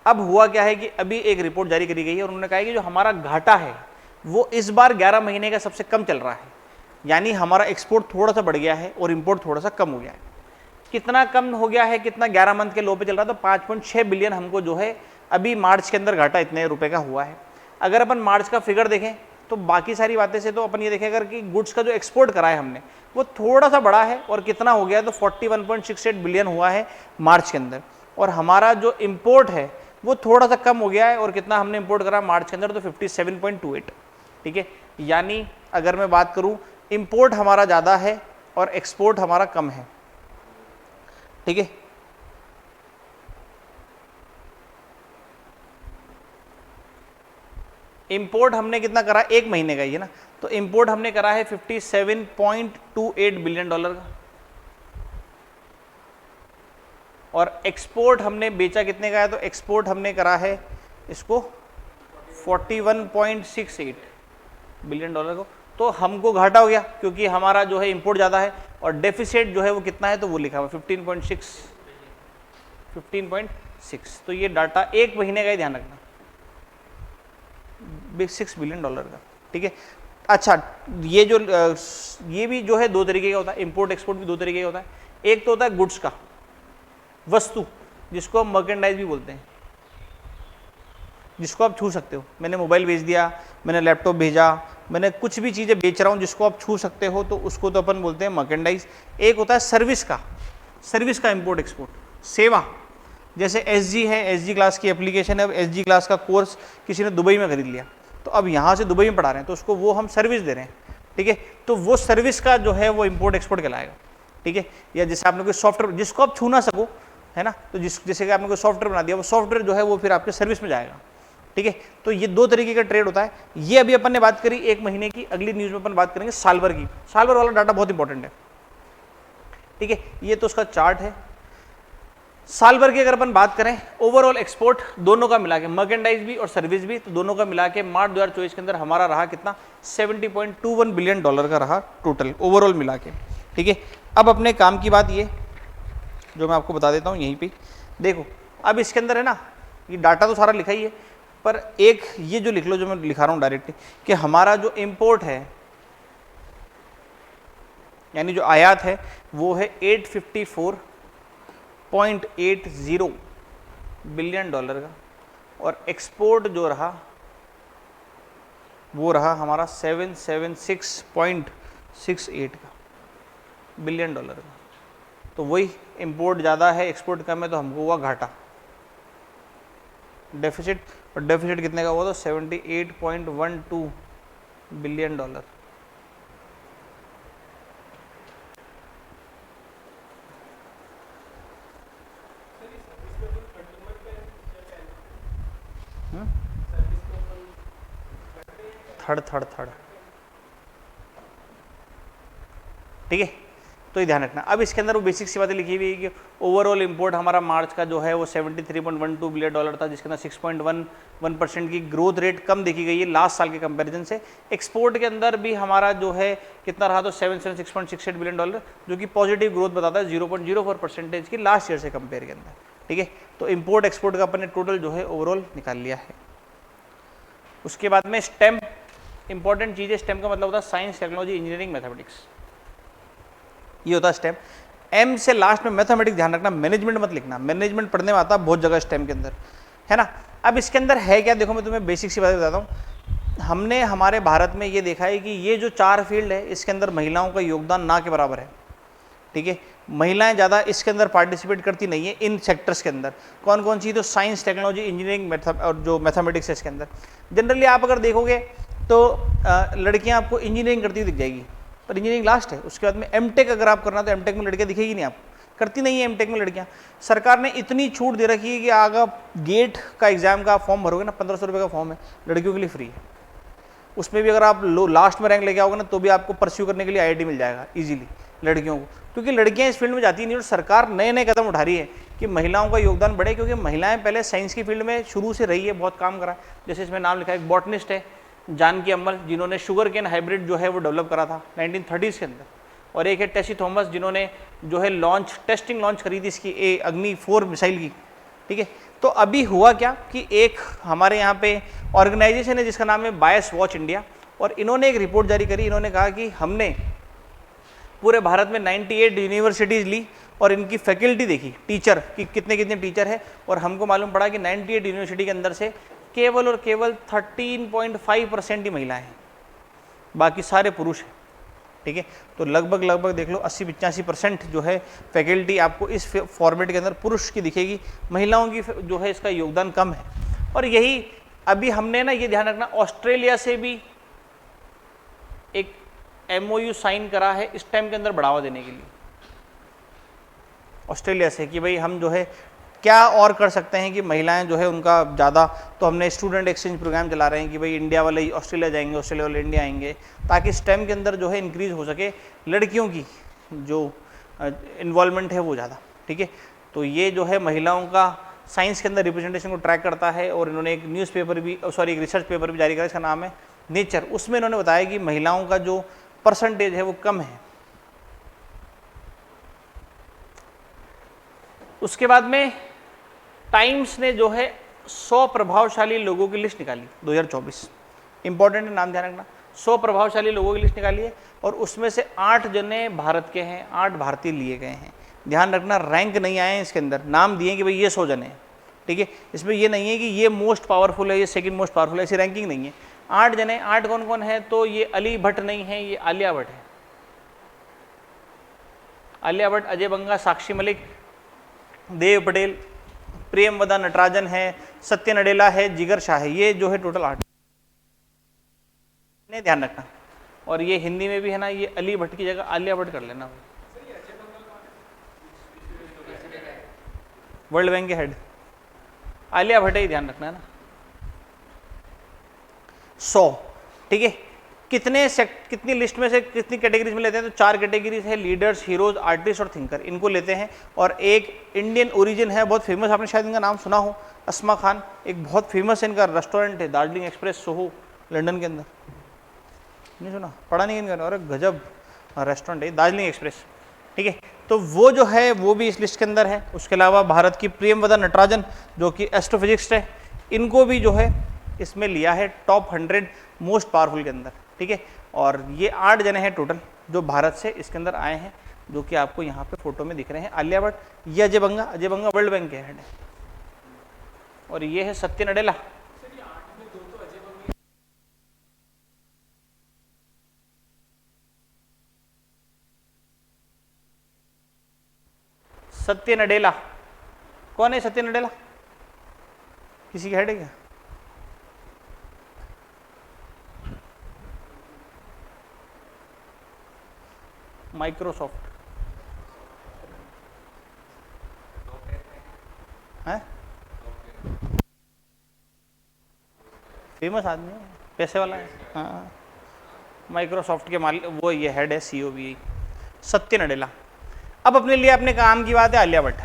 अब हुआ क्या है कि अभी एक रिपोर्ट जारी करी गई है और उन्होंने कहा है कि जो हमारा घाटा है वो इस बार 11 महीने का सबसे कम चल रहा है, यानी हमारा एक्सपोर्ट थोड़ा सा बढ़ गया है और इंपोर्ट थोड़ा सा कम हो गया है। कितना कम हो गया है, कितना, 11 मंथ के लो पे चल रहा था, 5.6 बिलियन हमको जो है अभी मार्च के अंदर घाटा इतने रुपए का हुआ है। अगर अपन मार्च का फिगर देखें तो बाकी सारी बातें से तो अपन ये देखें अगर कि गुड्स का जो एक्सपोर्ट करा है हमने वो थोड़ा सा बढ़ा है और कितना हो गया है तो 41.68 बिलियन हुआ है मार्च के अंदर, और हमारा जो इम्पोर्ट है वो थोड़ा सा कम हो गया है और कितना हमने इम्पोर्ट करा मार्च के अंदर तो 57.28। ठीक है, यानी अगर मैं बात करूँ इम्पोर्ट हमारा ज़्यादा है और एक्सपोर्ट हमारा कम है। ठीक है, इंपोर्ट हमने कितना करा, एक महीने का ही है ना, तो इंपोर्ट हमने करा है 57.28 बिलियन डॉलर का, और एक्सपोर्ट हमने बेचा कितने का है, तो एक्सपोर्ट हमने करा है इसको 41.68 बिलियन डॉलर को। तो हमको घाटा हो गया क्योंकि हमारा जो है इंपोर्ट ज़्यादा है, और डेफिसिट जो है वो कितना है तो वो लिखा हुआ 15.6। तो ये डाटा एक महीने का ही ध्यान रखना, 6 बिलियन डॉलर का। ठीक है, अच्छा ये जो ये भी जो है दो तरीके का होता है, इंपोर्ट एक्सपोर्ट भी दो तरीके का होता है। एक तो होता है गुड्स का, वस्तु, जिसको हम मर्केंडाइज भी बोलते हैं, जिसको आप छू सकते हो। मैंने मोबाइल भेज दिया, मैंने लैपटॉप भेजा, मैंने कुछ भी चीज़ें बेच रहा हूँ जिसको आप छू सकते हो तो उसको तो अपन बोलते हैं मर्केंडाइज। एक होता है सर्विस का, सर्विस का इंपोर्ट एक्सपोर्ट, सेवा, जैसे एसजी है, एसजी क्लास की एप्लीकेशन है, अब एसजी क्लास का कोर्स किसी ने दुबई में खरीद लिया तो अब यहाँ से दुबई में पढ़ा रहे हैं तो उसको वो हम सर्विस दे रहे हैं। ठीक है, तो वो सर्विस का जो है वो इंपोर्ट एक्सपोर्ट कहलाएगा। ठीक है, या जैसे आपने कोई सॉफ्टवेयर जिसको आप छू ना सको, है ना, तो जैसे कि आपने कोई सॉफ्टवेयर बना दिया, वो सॉफ्टवेयर जो है वो फिर आपके सर्विस में जाएगा। ठीक है, तो ये दो तरीके का ट्रेड होता है। ये अभी अपन ने बात करी एक महीने की, अगली न्यूज़ में अपन बात करेंगे साल भर की। साल भर वाला डाटा बहुत इंपॉर्टेंट है। ठीक है, ये तो उसका चार्ट है। साल भर की अगर अपन बात करें ओवरऑल एक्सपोर्ट दोनों का मिला के, मर्केंडाइज भी और सर्विस भी, तो दोनों का मिला के मार्च 2024 के अंदर हमारा रहा कितना, 70.21 बिलियन डॉलर का रहा टोटल ओवरऑल मिला के। ठीक है, अब अपने काम की बात ये जो मैं आपको बता देता हूँ यहीं पे देखो। अब इसके अंदर है ना, ये डाटा तो सारा लिखा ही है, पर एक ये जो लिख लो जो मैं लिखा रहा हूँ डायरेक्टली, कि हमारा जो इंपोर्ट है यानी जो आयात है वो है 854.80 बिलियन डॉलर का, और एक्सपोर्ट जो रहा वो रहा हमारा 776.68 का बिलियन डॉलर का। तो वही इंपोर्ट ज़्यादा है एक्सपोर्ट कम है तो हमको हुआ घाटा, डेफिसिट, और डेफिसिट कितने का हुआ तो 78.12 बिलियन डॉलर। थर्ड। ठीक है, तो ये ध्यान रखना। अब इसके अंदर वो बेसिक सी बातें लिखी हुई है कि ओवरऑल इंपोर्ट हमारा मार्च का जो है वो 73.12 बिलियन डॉलर था, जिसके अंदर 6.11% की ग्रोथ रेट कम देखी गई है लास्ट साल के कंपैरिजन से। एक्सपोर्ट के अंदर भी हमारा जो है कितना रहा तो 776.68 बिलियन डॉलर, जो कि पॉजिटिव ग्रोथ बताता है 0.04% की लास्ट ईयर से कंपेयर के अंदर। ठीक है, तो इंपोर्ट एक्सपोर्ट का अपन ने टोटल जो है ओवरऑल निकाल लिया है। उसके बाद में स्टेम, इंपॉर्टेंट चीज़ है। स्टेम का मतलब होता है साइंस, टेक्नोलॉजी, इंजीनियरिंग, मैथमेटिक्स, ये होता है स्टेम। एम से लास्ट में मैथमेटिक्स ध्यान रखना, मैनेजमेंट मत लिखना, मैनेजमेंट पढ़ने में आता है बहुत जगह स्टेम के अंदर, है ना। अब इसके अंदर है क्या, देखो मैं तुम्हें बेसिक सी बात बताता हूँ। हमने हमारे भारत में ये देखा है कि ये जो 4 फील्ड है इसके अंदर महिलाओं का योगदान ना के बराबर है। ठीक है, महिलाएं ज़्यादा इसके अंदर पार्टिसिपेट करती नहीं है इन सेक्टर्स के अंदर। कौन कौन सी? तो साइंस, टेक्नोलॉजी, इंजीनियरिंग और जो मैथमेटिक्स है इसके अंदर। जनरली आप अगर देखोगे तो लड़कियां आपको इंजीनियरिंग करती हुई दिख जाएगी, पर इंजीनियरिंग लास्ट है। उसके बाद में एमटेक अगर आप करना तो एमटेक में लड़कियां दिखेगी नहीं, आपको करती नहीं है एमटेक में लड़कियां। सरकार ने इतनी छूट दे रखी है कि आगे गेट का एग्जाम का आप फॉर्म भरोगे ना, 1500 रुपये का फॉर्म है, लड़कियों के लिए फ्री है। उसमें भी अगर आप लास्ट में रैंक लेके आओगे ना तो भी आपको परस्यू करने के लिए आईआईटी मिल जाएगा इजीली लड़कियों को, क्योंकि लड़कियां इस फील्ड में जाती नहीं। और सरकार नए नए कदम उठा रही है कि महिलाओं का योगदान बढ़े, क्योंकि महिलाएं पहले साइंस की फील्ड में शुरू से रही है, बहुत काम करा। जैसे इसमें नाम लिखा है, एक बॉटनिस्ट है जानकी अम्मल, जिन्होंने शुगर केन हाइब्रिड जो है वो डेवलप करा था 1930s के अंदर। और एक है टेसी थॉमस, जिन्होंने जो है टेस्टिंग लॉन्च करी थी इसकी अग्नि 4 मिसाइल की, ठीक है। तो अभी हुआ क्या कि एक हमारे यहाँ पे ऑर्गेनाइजेशन है जिसका नाम है बायस वॉच इंडिया, और इन्होंने एक रिपोर्ट जारी करी। इन्होंने कहा कि हमने पूरे भारत में 98 यूनिवर्सिटीज़ ली और इनकी फैकल्टी देखी, टीचर की कितने कितने टीचर है, और हमको मालूम पड़ा कि 98 यूनिवर्सिटी के अंदर से केवल और केवल 13.5% ही महिलाएं हैं, बाकी सारे पुरुष हैं, ठीक है। तो लगभग देख लो 80-85% जो है फैकल्टी आपको इस फॉर्मेट के अंदर पुरुष की दिखेगी, महिलाओं की जो है इसका योगदान कम है। और यही अभी हमने ना ये ध्यान रखना, ऑस्ट्रेलिया से भी एक MOU साइन करा है इस टाइम के अंदर बढ़ावा देने के लिए, ऑस्ट्रेलिया से, कि भाई हम जो है क्या और कर सकते हैं कि महिलाएं जो है उनका ज़्यादा। तो हमने स्टूडेंट एक्सचेंज प्रोग्राम चला रहे हैं कि भाई इंडिया वाले ऑस्ट्रेलिया जाएंगे, ऑस्ट्रेलिया वाले इंडिया आएंगे, ताकि स्टेम के अंदर जो है इंक्रीज़ हो सके लड़कियों की जो इन्वॉल्वमेंट है वो ज़्यादा, ठीक है। तो ये जो है महिलाओं का साइंस के अंदर रिप्रेजेंटेशन को ट्रैक करता है। और इन्होंने एक न्यूज़पेपर भी एक रिसर्च पेपर भी जारी करा, इसका नाम है नेचर। उसमें इन्होंने बताया कि महिलाओं का जो परसेंटेज है वो कम है। उसके बाद में टाइम्स ने जो है 100 प्रभावशाली लोगों की लिस्ट निकाली 2024, इंपॉर्टेंट है, नाम ध्यान रखना। 100 प्रभावशाली लोगों की लिस्ट निकाली है और उसमें से 8 जने भारत के हैं, 8 भारतीय लिए गए हैं। ध्यान रखना, रैंक नहीं आए हैं इसके अंदर, नाम दिए कि भाई ये 100 जने हैं, ठीक है। इसमें ये नहीं है कि ये मोस्ट पावरफुल है, ये सेकंड मोस्ट पावरफुल है, ऐसी रैंकिंग नहीं है। 8 जने, 8 कौन कौन है? तो ये अली भट्ट नहीं है, ये आलिया भट्ट है। आलिया भट्ट, अजय बंगा, साक्षी मलिक, देव पटेल, प्रेमवदा नटराजन है, सत्य नडेला है, जिगर शाह है। ये जो है टोटल 8 ने ध्यान रखना। और ये हिंदी में भी है ना, ये अली भट्ट की जगह आलिया भट्ट कर लेना। वर्ल्ड बैंक के हेड आलिया भट्ट ही ध्यान रखना है ना। 100, ठीक है। कितनी लिस्ट में से कितनी कैटेगरीज में लेते हैं? तो 4 कैटेगरीज है, लीडर्स, हीरोज, आर्टिस्ट और थिंकर, इनको लेते हैं। और एक इंडियन ओरिजिन है, बहुत फेमस, आपने शायद इनका नाम सुना हो, अस्मा खान। एक बहुत फेमस इनका रेस्टोरेंट है दार्जिलिंग एक्सप्रेस, सोहो, लंदन के अंदर। नहीं सुना? पढ़ा नहीं इनका? अरे गजब रेस्टोरेंट है दार्जिलिंग एक्सप्रेस, ठीक है। तो वो जो है वो भी इस लिस्ट के अंदर है। उसके अलावा भारत की प्रेमवदा नटराजन जो कि एस्ट्रोफिजिक्स है, इनको भी जो है इसमें लिया है टॉप 100 मोस्ट पावरफुल के अंदर, ठीक है। और ये 8 जने हैं टोटल जो भारत से इसके अंदर आए हैं, जो कि आपको यहाँ पे फोटो में दिख रहे हैं। आलिया भट्ट, ये अजय बंगा वर्ल्ड बैंक के हेड है, और ये है सत्य नडेला। सत्य नडेला कौन है? सत्य नडेला किसी के हेड है क्या? माइक्रोसॉफ्ट है, फेमस आदमी है, पैसे वाला है। हाँ, माइक्रोसॉफ्ट के मालिक वो, ये हेड है, CEO भी सत्य नडेला। अब अपने लिए अपने काम की बात है आलिया भट्ट,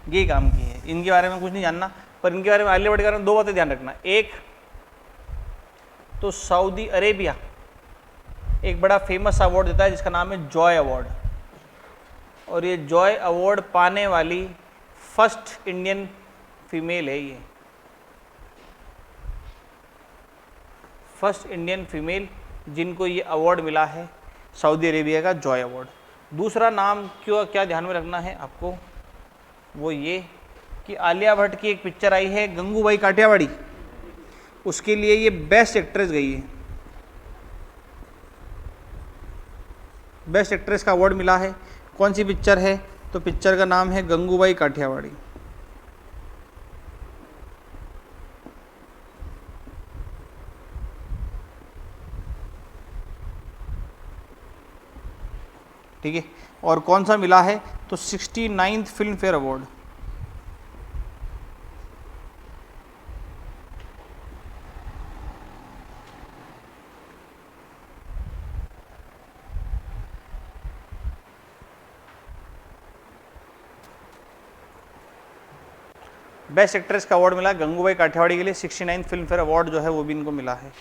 ये काम की है। इनके बारे में कुछ नहीं जानना, पर इनके बारे में आलिया भट्ट के बारे में 2 बातें ध्यान रखना। एक तो सऊदी अरेबिया एक बड़ा फेमस अवार्ड देता है जिसका नाम है जॉय अवार्ड, और ये जॉय अवार्ड पाने वाली फर्स्ट इंडियन फीमेल है। ये फर्स्ट इंडियन फीमेल जिनको ये अवार्ड मिला है सऊदी अरेबिया का जॉय अवार्ड। दूसरा नाम क्या ध्यान में रखना है आपको, वो ये कि आलिया भट्ट की एक पिक्चर आई है गंगूबाई काठियावाड़ी, उसके लिए ये बेस्ट एक्ट्रेस गई है। बेस्ट एक्ट्रेस का अवार्ड मिला है। कौन सी पिक्चर है? तो पिक्चर का नाम है गंगूबाई काठियावाड़ी। ठीक है, और कौन सा मिला है? तो 69th film fair award. Best actress का अवार्ड मिला गंगूबाई काठियावाड़ी के लिए। 69th फिल्म फेयर अवार्ड जो है वो भी इनको मिला है।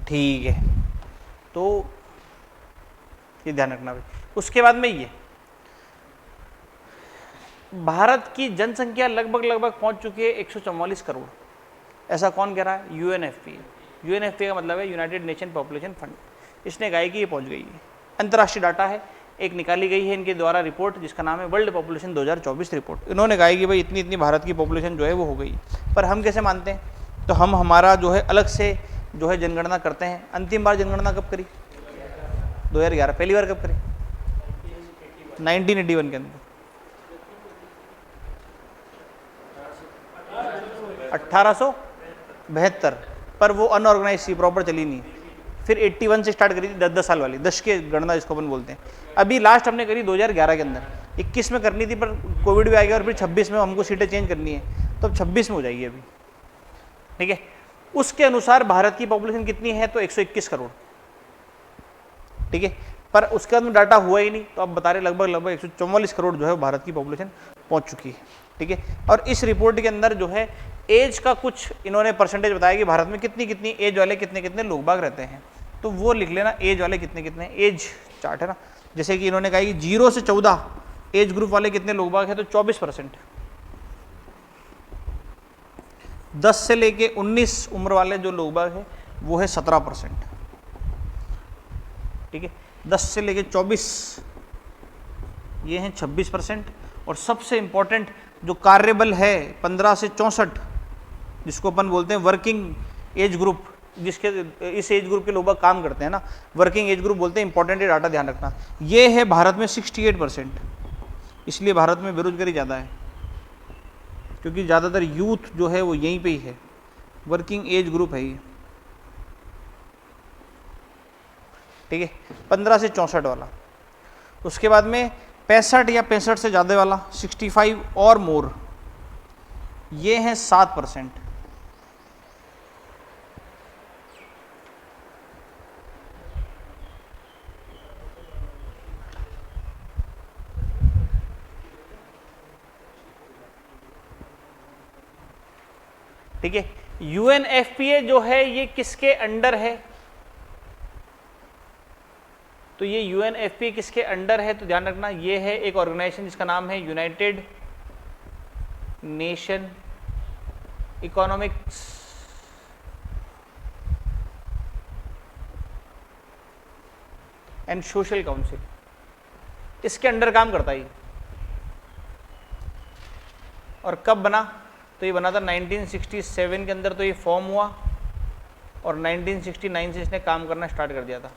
ठीक है, तो ये ध्यान रखना भाई। उसके बाद में ये भारत की जनसंख्या लगभग पहुंच चुकी है 144 करोड़। ऐसा कौन कह रहा है? यूएनएफपी। यूएनएफपी का मतलब है यूनाइटेड नेशन पॉपुलेशन फंड। इसने कहा है कि ये पहुंच गई है। अंतर्राष्ट्रीय डाटा है, एक निकाली गई है इनके द्वारा रिपोर्ट जिसका नाम है वर्ल्ड पॉपुलेशन 2024 रिपोर्ट। इन्होंने कहा है कि भाई इतनी इतनी भारत की पॉपुलेशन जो है वो हो गई। पर हम कैसे मानते हैं? तो हम हमारा जो है अलग से जो है जनगणना करते हैं। अंतिम बार जनगणना कब करी? 2011। पहली बार कब करी? 1981 के अंदर। 1872, पर वो अनऑर्गेनाइज थी, प्रॉपर चली नहीं। फिर 81 से स्टार्ट करी थी, 10-10 साल वाली, 10 के गणना जिसको अपन बोलते हैं। अभी लास्ट हमने करी 2011 के अंदर। 21 में करनी थी पर कोविड भी आ गया और फिर 26 में हमको सीटें चेंज करनी है, तो अब 26 में हो जाएगी अभी। ठीक है, उसके अनुसार भारत की पॉपुलेशन कितनी है? तो 121 करोड़। ठीक है, पर उसके बाद में डाटा हुआ ही नहीं, तो अब बता रहे लगभग 144 करोड़ जो है भारत की पॉपुलेशन पहुंच चुकी है। ठीक है, और इस रिपोर्ट के अंदर जो है एज का कुछ इन्होंने परसेंटेज बताया कि भारत में कितनी कितनी एज वाले कितने कितने लोग बाग रहते हैं, तो वो लिख लेना, एज वाले कितने कितने, एज चार्ट है ना। जैसे कि इन्होंने कहा कि 0 से 14 एज ग्रुप वाले कितने लोग बाग हैं, तो 24%। 10 से लेके 19 उम्र वाले जो लोग बाग हैं वो है 17%। ठीक है, 10 से लेके 24 ये हैं 26%। और सबसे इंपॉर्टेंट जो कार्यबल है 15 से 64 जिसको अपन बोलते हैं वर्किंग एज ग्रुप, जिसके इस एज ग्रुप के लोग काम करते हैं ना, वर्किंग एज ग्रुप बोलते हैं। इंपॉर्टेंट डाटा ध्यान रखना, ये है भारत में 68%। इसलिए भारत में बेरोजगारी ज़्यादा है क्योंकि ज़्यादातर यूथ जो है वो यहीं पे ही है, वर्किंग एज ग्रुप है ये। ठीक है, 15 से 64 वाला। उसके बाद में 65 या 65 से ज़्यादा वाला 65 और मोर, ये हैं 7%। ठीक है, यूएनएफपीए जो है ये किसके अंडर है? तो ये यूएनएफपीए किसके अंडर है? तो ध्यान रखना, ये है एक ऑर्गेनाइजेशन जिसका नाम है United nation economics and social council, इसके अंडर काम करता है। और कब बना? तो ये बना था 1967 के अंदर, तो ये फॉर्म हुआ और 1969 से इसने काम करना स्टार्ट कर दिया था।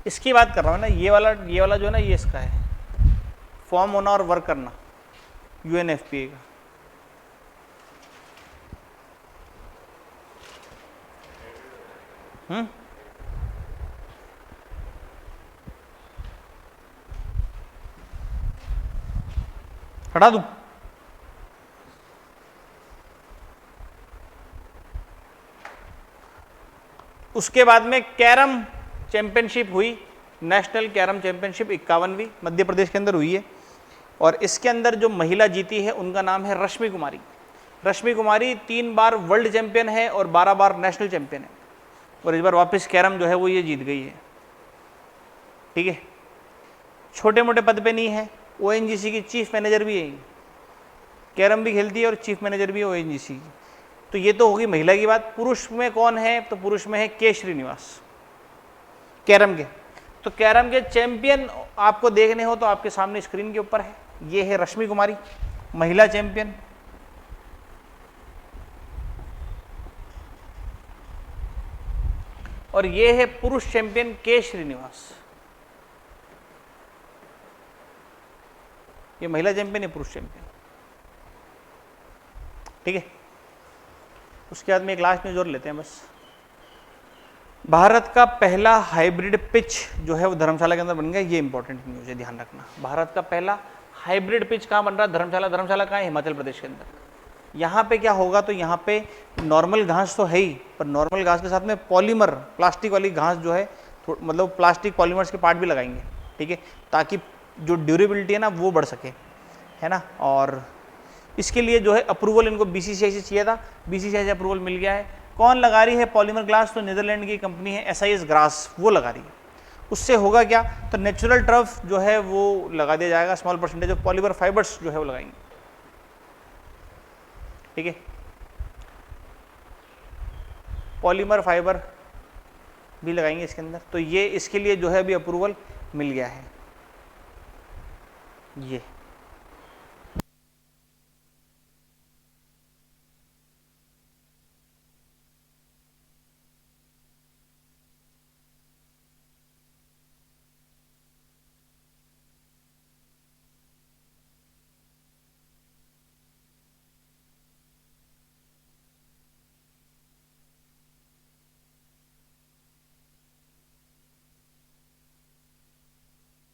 इसकी बात कर रहा हूँ ना, ये वाला जो है ना, ये इसका है फॉर्म होना और वर्क करना यूएनएफपीए का। हटा दूं? उसके बाद में कैरम चैंपियनशिप हुई, national carrom championship 51वीं Madhya Pradesh के अंदर हुई है, और इसके अंदर जो महिला जीती है उनका नाम है रश्मि कुमारी। रश्मि कुमारी 3 बार वर्ल्ड चैंपियन है और 12 बार नेशनल चैंपियन है, और इस बार वापस कैरम जो है वो ये जीत गई है। ठीक है, छोटे मोटे पद पे नहीं है, ओएनजीसी की चीफ मैनेजर भी है, कैरम भी खेलती है और चीफ मैनेजर भी है ओएनजीसी की। तो ये तो होगी महिला की बात। पुरुष में कौन है, तो पुरुष में है के श्रीनिवास, कैरम के। तो कैरम के चैंपियन आपको देखने हो तो आपके सामने स्क्रीन के ऊपर है, ये है रश्मि कुमारी महिला चैंपियन, और ये है पुरुष चैंपियन के श्रीनिवास। ये महिला चैंपियन है, पुरुष चैंपियन। ठीक है, उसके बाद में एक लास्ट न्यूज और लेते हैं बस। भारत का पहला हाइब्रिड पिच जो है वो धर्मशाला के अंदर बन गया, ये इंपॉर्टेंट न्यूज है, ध्यान रखना। भारत का पहला हाइब्रिड पिच कहाँ बन रहा है, धर्मशाला। धर्मशाला कहाँ है, हिमाचल प्रदेश के अंदर। यहाँ पे क्या होगा, तो यहाँ पे नॉर्मल घास तो है ही, पर नॉर्मल घास के साथ में पॉलीमर प्लास्टिक वाली घास जो है, मतलब प्लास्टिक पॉलीमर्स के पार्ट भी लगाएंगे। ठीक है, ताकि जो ड्यूरेबिलिटी है ना वो बढ़ सके, है ना। और इसके लिए जो है अप्रूवल इनको बीसीसीआई से चाहिए था, बीसीसीआई से अप्रूवल मिल गया है। कौन लगा रही है पॉलीमर ग्लास, तो नीदरलैंड की कंपनी है SIS ग्रास, वो लगा रही है। उससे होगा क्या, तो नेचुरल टर्फ जो है वो लगा दिया जाएगा, small percentage of polymer fibres जो है वो लगाएंगे। ठीक है, पॉलीमर फाइबर भी लगाएंगे इसके अंदर। तो ये इसके लिए जो है अभी अप्रूवल मिल गया है। ये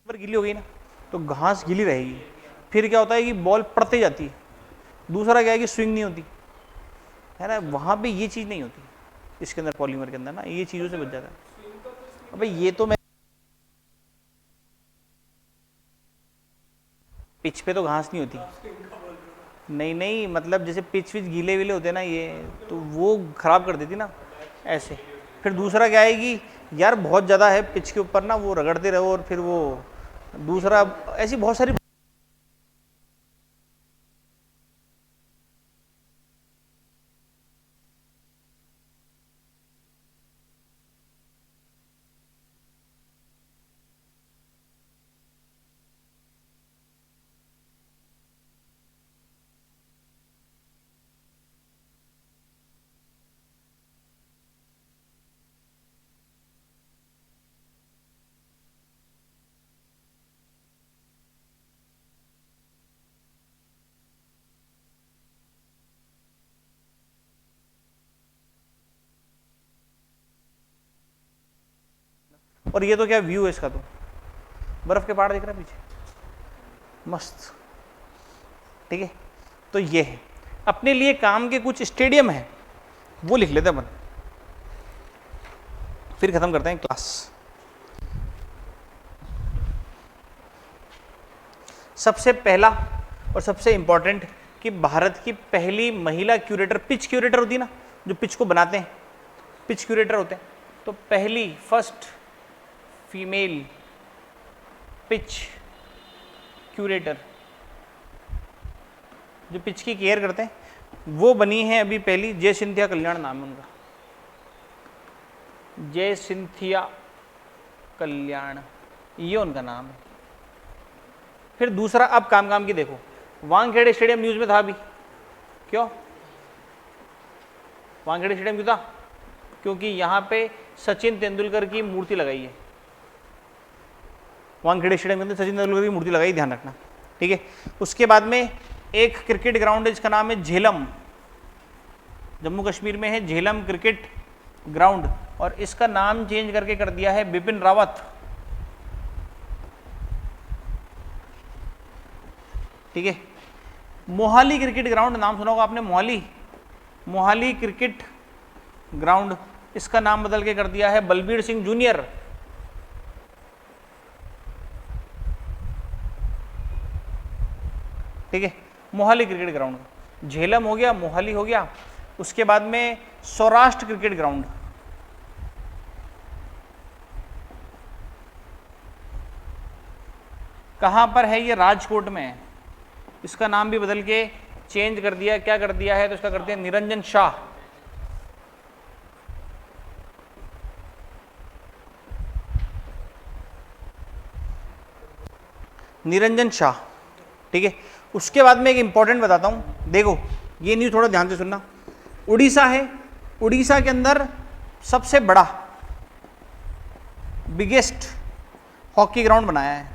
गीली हो गई ना, तो घास गीली रहेगी, फिर क्या होता है कि बॉल पड़ते जाती है। दूसरा क्या है कि स्विंग नहीं होती है ना, वहां पे ये चीज नहीं होती इसके अंदर, पॉलीमर के अंदर ना ये चीजों से बच जाता है। अबे ये तो मैं पिच पे तो घास नहीं होती, नहीं नहीं, मतलब जैसे पिच विच गीले विले होते ना ये, तो वो खराब कर देती ना ऐसे। फिर दूसरा क्या है कि यार बहुत ज़्यादा है पिच के ऊपर ना, वो रगड़ते रहो, और फिर वो दूसरा ऐसी बहुत सारी। और ये तो क्या व्यू है इसका, तो बर्फ के पहाड़ दिख रहा है पीछे, मस्त। ठीक है, तो ये है अपने लिए काम के कुछ स्टेडियम है, वो लिख लेते हैं अपन, फिर खत्म करते हैं क्लास। सबसे पहला और सबसे इंपॉर्टेंट कि भारत की पहली महिला क्यूरेटर, पिच क्यूरेटर होती है ना, जो पिच को बनाते हैं, पिच क्यूरेटर होते हैं। तो पहली फर्स्ट फीमेल पिच क्यूरेटर जो पिच की केयर करते हैं, वो बनी है अभी पहली, जय सिंथिया कल्याण नाम है उनका, जय सिंथिया कल्याण, ये उनका नाम है। फिर दूसरा, अब काम की देखो, वानखेड़े स्टेडियम न्यूज में था अभी, क्यों वानखेड़े स्टेडियम क्यों था, क्योंकि यहाँ पे सचिन तेंदुलकर की मूर्ति लगाई है, वानखेड़े स्टेडियम के अंदर सचिन तेंदुलकर की मूर्ति लगाई, ध्यान रखना। ठीक है, उसके बाद में एक क्रिकेट ग्राउंड है जिसका नाम है झेलम, जम्मू कश्मीर में है झेलम क्रिकेट ग्राउंड, और इसका नाम चेंज करके कर दिया है बिपिन रावत। ठीक है, मोहाली क्रिकेट ग्राउंड नाम सुना होगा आपने, मोहाली क्रिकेट ग्राउंड, इसका नाम बदल के कर दिया है बलबीर सिंह जूनियर। ठीक है, मोहाली क्रिकेट ग्राउंड, झेलम हो गया, मोहाली हो गया। उसके बाद में सौराष्ट्र क्रिकेट ग्राउंड, कहां पर है ये? राजकोट में है। इसका नाम भी बदल के चेंज कर दिया, क्या कर दिया है? तो इसका करते हैं निरंजन शाह। निरंजन शाह। ठीक है, उसके बाद में एक इंपॉर्टेंट बताता हूं, देखो ये न्यूज़ थोड़ा ध्यान से सुनना। उड़ीसा है, उड़ीसा के अंदर सबसे बड़ा बिगेस्ट हॉकी ग्राउंड बनाया है,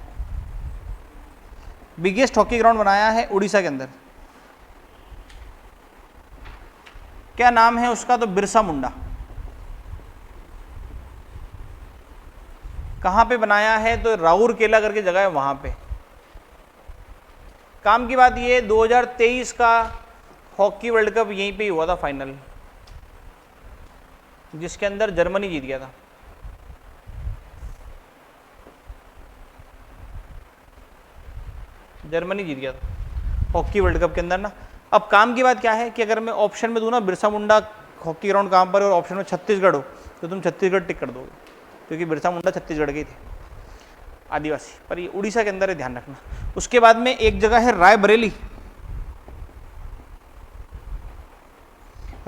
बिगेस्ट हॉकी ग्राउंड बनाया है उड़ीसा के अंदर। क्या नाम है उसका? तो बिरसा मुंडा। कहां पे बनाया है? तो राउरकेला करके जगह है वहां पे। काम की बात ये 2023 का हॉकी वर्ल्ड कप यहीं पे ही हुआ था फाइनल, जिसके अंदर जर्मनी जीत गया था। जर्मनी जीत गया था हॉकी वर्ल्ड कप के अंदर ना। अब काम की बात क्या है कि अगर मैं ऑप्शन में दूं ना बिरसा मुंडा हॉकी ग्राउंड कहां पर है, और ऑप्शन में छत्तीसगढ़ हो, तो तुम छत्तीसगढ़ टिक कर दोगे, क्योंकि बिरसा मुंडा छत्तीसगढ़ के ही थे, आदिवासी। पर ये उड़ीसा के अंदर है, ध्यान रखना। उसके बाद में एक जगह है रायबरेली।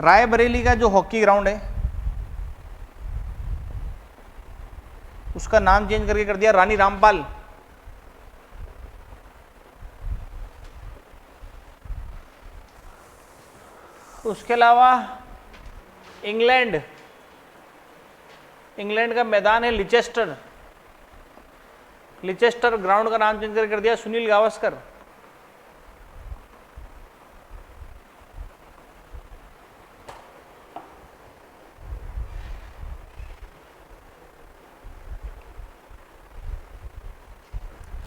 रायबरेली का जो हॉकी ग्राउंड है उसका नाम चेंज करके कर दिया रानी रामपाल। उसके अलावा इंग्लैंड, इंग्लैंड का मैदान है लिचेस्टर। लिचेस्टर ग्राउंड का नाम चेंज करके कर दिया सुनील गावस्कर।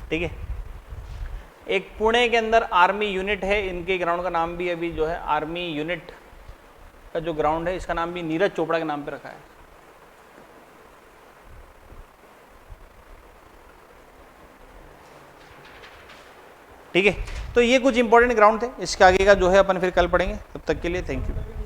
ठीक है, एक पुणे के अंदर आर्मी यूनिट है, इनके ग्राउंड का नाम भी अभी जो है आर्मी यूनिट का जो ग्राउंड है, इसका नाम भी नीरज चोपड़ा के नाम पे रखा है। ठीक है, तो ये कुछ इंपॉर्टेंट ग्राउंड थे। इसके आगे का जो है अपन फिर कल पढ़ेंगे। तब तक के लिए थैंक यू।